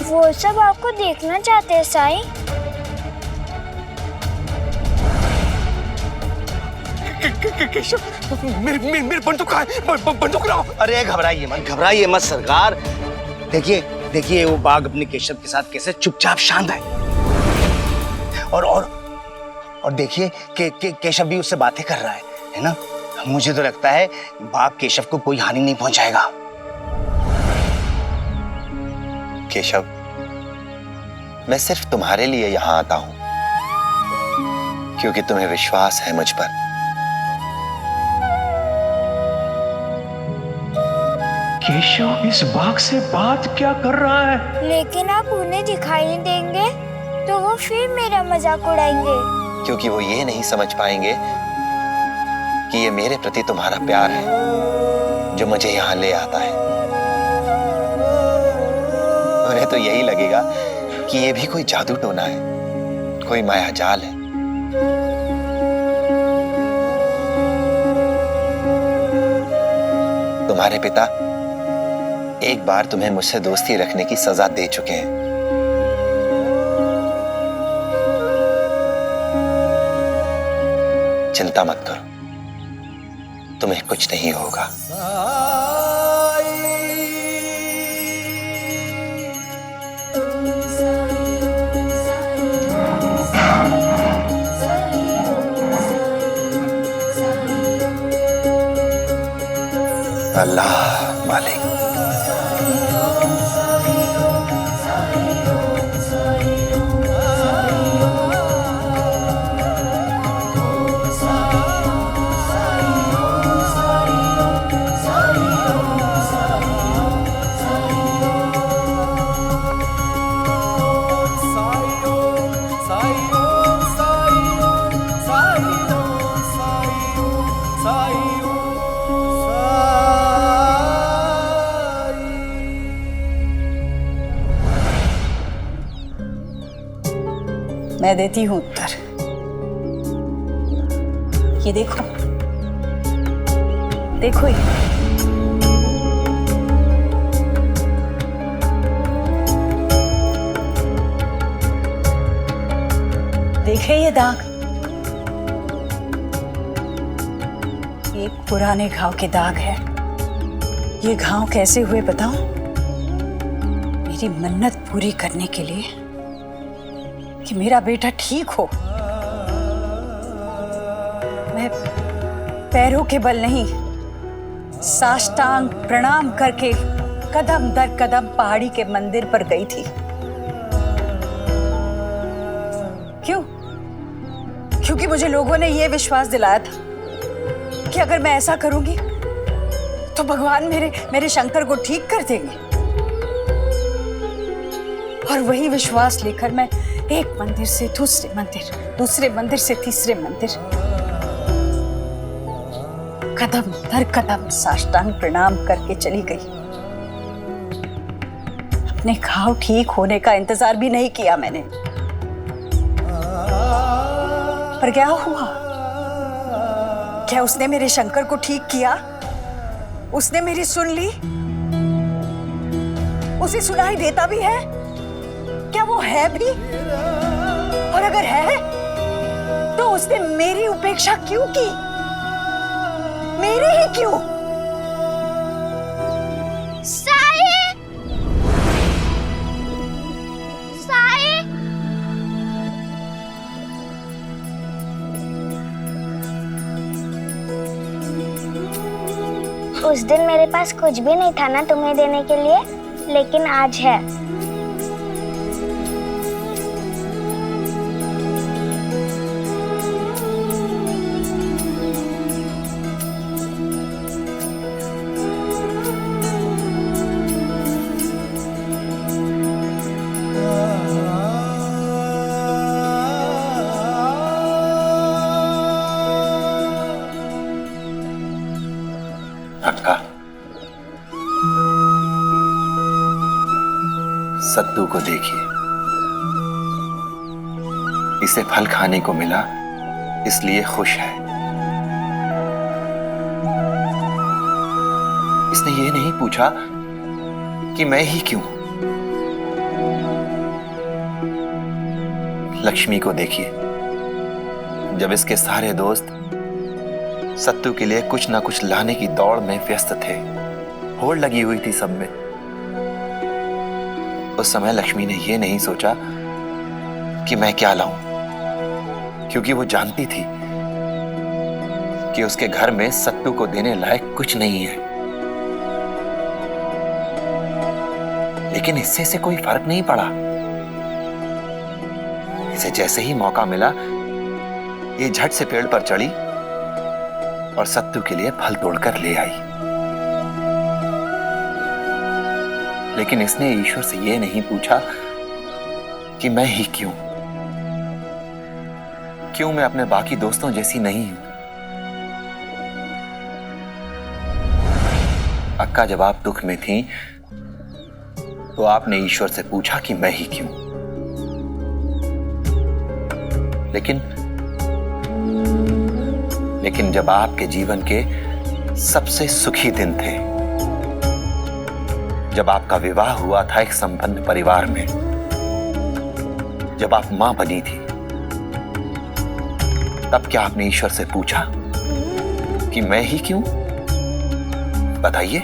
वो सब आपको देखना चाहते हैं साईं। केशव, मेरी बंदूक है, बंदूक लाओ। अरे घबराइए मत सरकार। देखिए वो बाघ अपने केशव के साथ कैसे चुपचाप शांत है। और देखिए केशव भी उससे बातें कर रहा है ना? मुझे तो लगता है बाघ केशव को कोई हानि नहीं पहुंचाएगा। केशव, मैं सिर्फ तुम्हारे लिए यहां आता हूं क्योंकि तुम्हें विश्वास है मुझ पर। केशव इस बाघ से बात क्या कर रहा है? लेकिन आप उन्हें दिखाई नहीं देंगे तो वो फिर मेरा मजाक उड़ाएंगे। क्योंकि वो ये नहीं समझ पाएंगे कि ये मेरे प्रति तुम्हारा प्यार है जो मुझे यहां ले आता है। उन्हें तो यही लगेगा कि ये भी कोई जादू टोना है, कोई माया जाल है। तुम्हारे पिता एक बार तुम्हें मुझसे दोस्ती रखने की सजा दे चुके हैं। चिंता मत करो, तुम्हें कुछ नहीं होगा। अल्लाह मालिक। मैं देती हूं उत्तर। ये देखो, देखो ये। देखे ये दाग, ये पुराने घाव के दाग है। ये घाव कैसे हुए बताऊं? मेरी मन्नत पूरी करने के लिए कि मेरा बेटा ठीक हो। मैं पैरों के बल नहीं, साष्टांग प्रणाम करके कदम दर कदम पहाड़ी के मंदिर पर गई थी। क्यों? क्योंकि मुझे लोगों ने यह विश्वास दिलाया था कि अगर मैं ऐसा करूंगी तो भगवान मेरे शंकर को ठीक कर देंगे। और वही विश्वास लेकर मैं एक मंदिर से दूसरे मंदिर, दूसरे मंदिर से तीसरे मंदिर, कदम दर कदम साष्टांग प्रणाम करके चली गई। अपने घाव ठीक होने का इंतजार भी नहीं किया मैंने। पर क्या हुआ? क्या उसने मेरे शंकर को ठीक किया? उसने मेरी सुन ली? उसे सुनाई देता भी है? क्या वो है भी? और अगर है तो उसने मेरी उपेक्षा क्यों की? मेरी ही क्यों? साई! साई! उस दिन मेरे पास कुछ भी नहीं था ना तुम्हें देने के लिए, लेकिन आज है। अक्का, सत्तू को देखिए, इसे फल खाने को मिला इसलिए खुश है। इसने ये नहीं पूछा कि मैं ही क्यों। लक्ष्मी को देखिए, जब इसके सारे दोस्त सत्तू के लिए कुछ ना कुछ लाने की दौड़ में व्यस्त थे, होड़ लगी हुई थी सब में, उस समय लक्ष्मी ने यह नहीं सोचा कि मैं क्या लाऊं, क्योंकि वो जानती थी कि उसके घर में सत्तू को देने लायक कुछ नहीं है। लेकिन इससे इसे कोई फर्क नहीं पड़ा। इसे जैसे ही मौका मिला, ये झट से पेड़ पर चढ़ी और सत्तू के लिए फल तोड़कर ले आई। लेकिन इसने ईश्वर से यह नहीं पूछा कि मैं ही क्यों मैं अपने बाकी दोस्तों जैसी नहीं हूं। अक्का, जब आप दुख में थी तो आपने ईश्वर से पूछा कि मैं ही क्यों। लेकिन जब आपके जीवन के सबसे सुखी दिन थे, जब आपका विवाह हुआ था एक संपन्न परिवार में, जब आप मां बनी थी, तब क्या आपने ईश्वर से पूछा कि मैं ही क्यों? बताइए।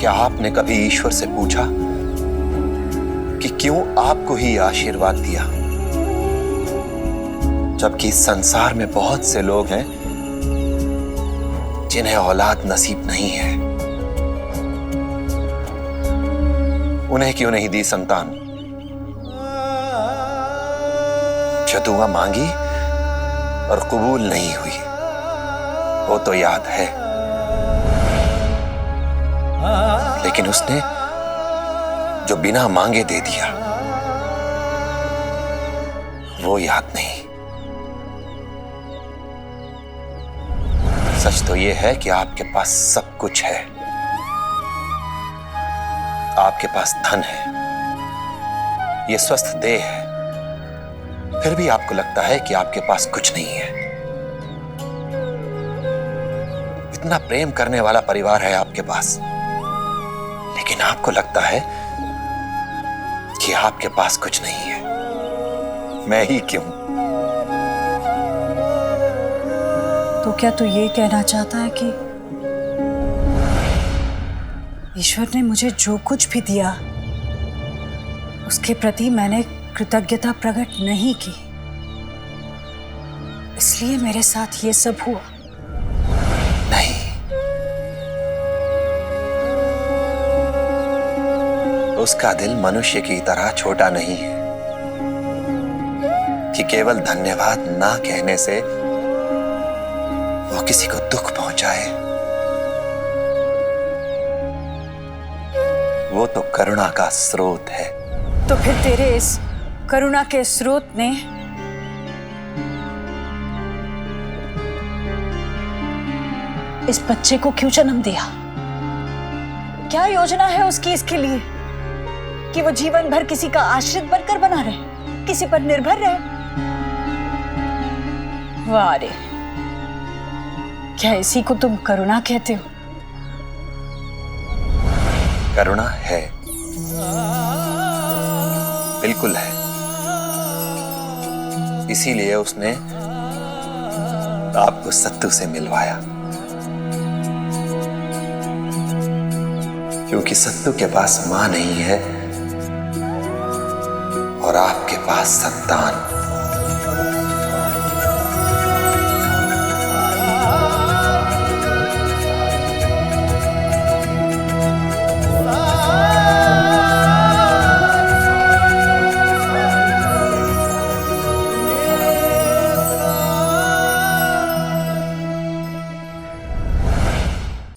क्या आपने कभी ईश्वर से पूछा कि क्यों आपको ही आशीर्वाद दिया, जबकि इस संसार में बहुत से लोग हैं जिन्हें औलाद नसीब नहीं है? उन्हें क्यों नहीं दी संतान? जो दुआ मांगी और कबूल नहीं हुई, वो तो याद है, लेकिन उसने जो बिना मांगे दे दिया वो याद नहीं। सच तो ये है कि आपके पास सब कुछ है, आपके पास धन है, ये स्वस्थ देह है, फिर भी आपको लगता है कि आपके पास कुछ नहीं है। इतना प्रेम करने वाला परिवार है आपके पास, लेकिन आपको लगता है कि आपके पास कुछ नहीं है। मैं ही क्यों? तो क्या तू ये कहना चाहता है कि ईश्वर ने मुझे जो कुछ भी दिया उसके प्रति मैंने कृतज्ञता प्रकट नहीं की, इसलिए मेरे साथ ये सब हुआ? नहीं, उसका दिल मनुष्य की तरह छोटा नहीं है कि केवल धन्यवाद ना कहने से वो किसी को दुख पहुंचाए। वो तो करुणा का स्रोत है। तो फिर तेरे इस करुणा के स्रोत ने इस बच्चे को क्यों जन्म दिया? क्या योजना है उसकी इसके लिए कि वो जीवन भर किसी का आश्रित बनकर बना रहे, किसी पर निर्भर रहे? वाह रे, क्या इसी को तुम करुणा कहते हो? करुणा है, बिल्कुल है। इसीलिए उसने आपको सत्तू से मिलवाया, क्योंकि सत्तू के पास मां नहीं है और आपके पास संतान।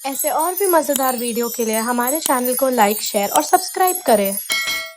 ऐसे और भी मज़ेदार वीडियो के लिए हमारे चैनल को लाइक, शेयर और सब्सक्राइब करें।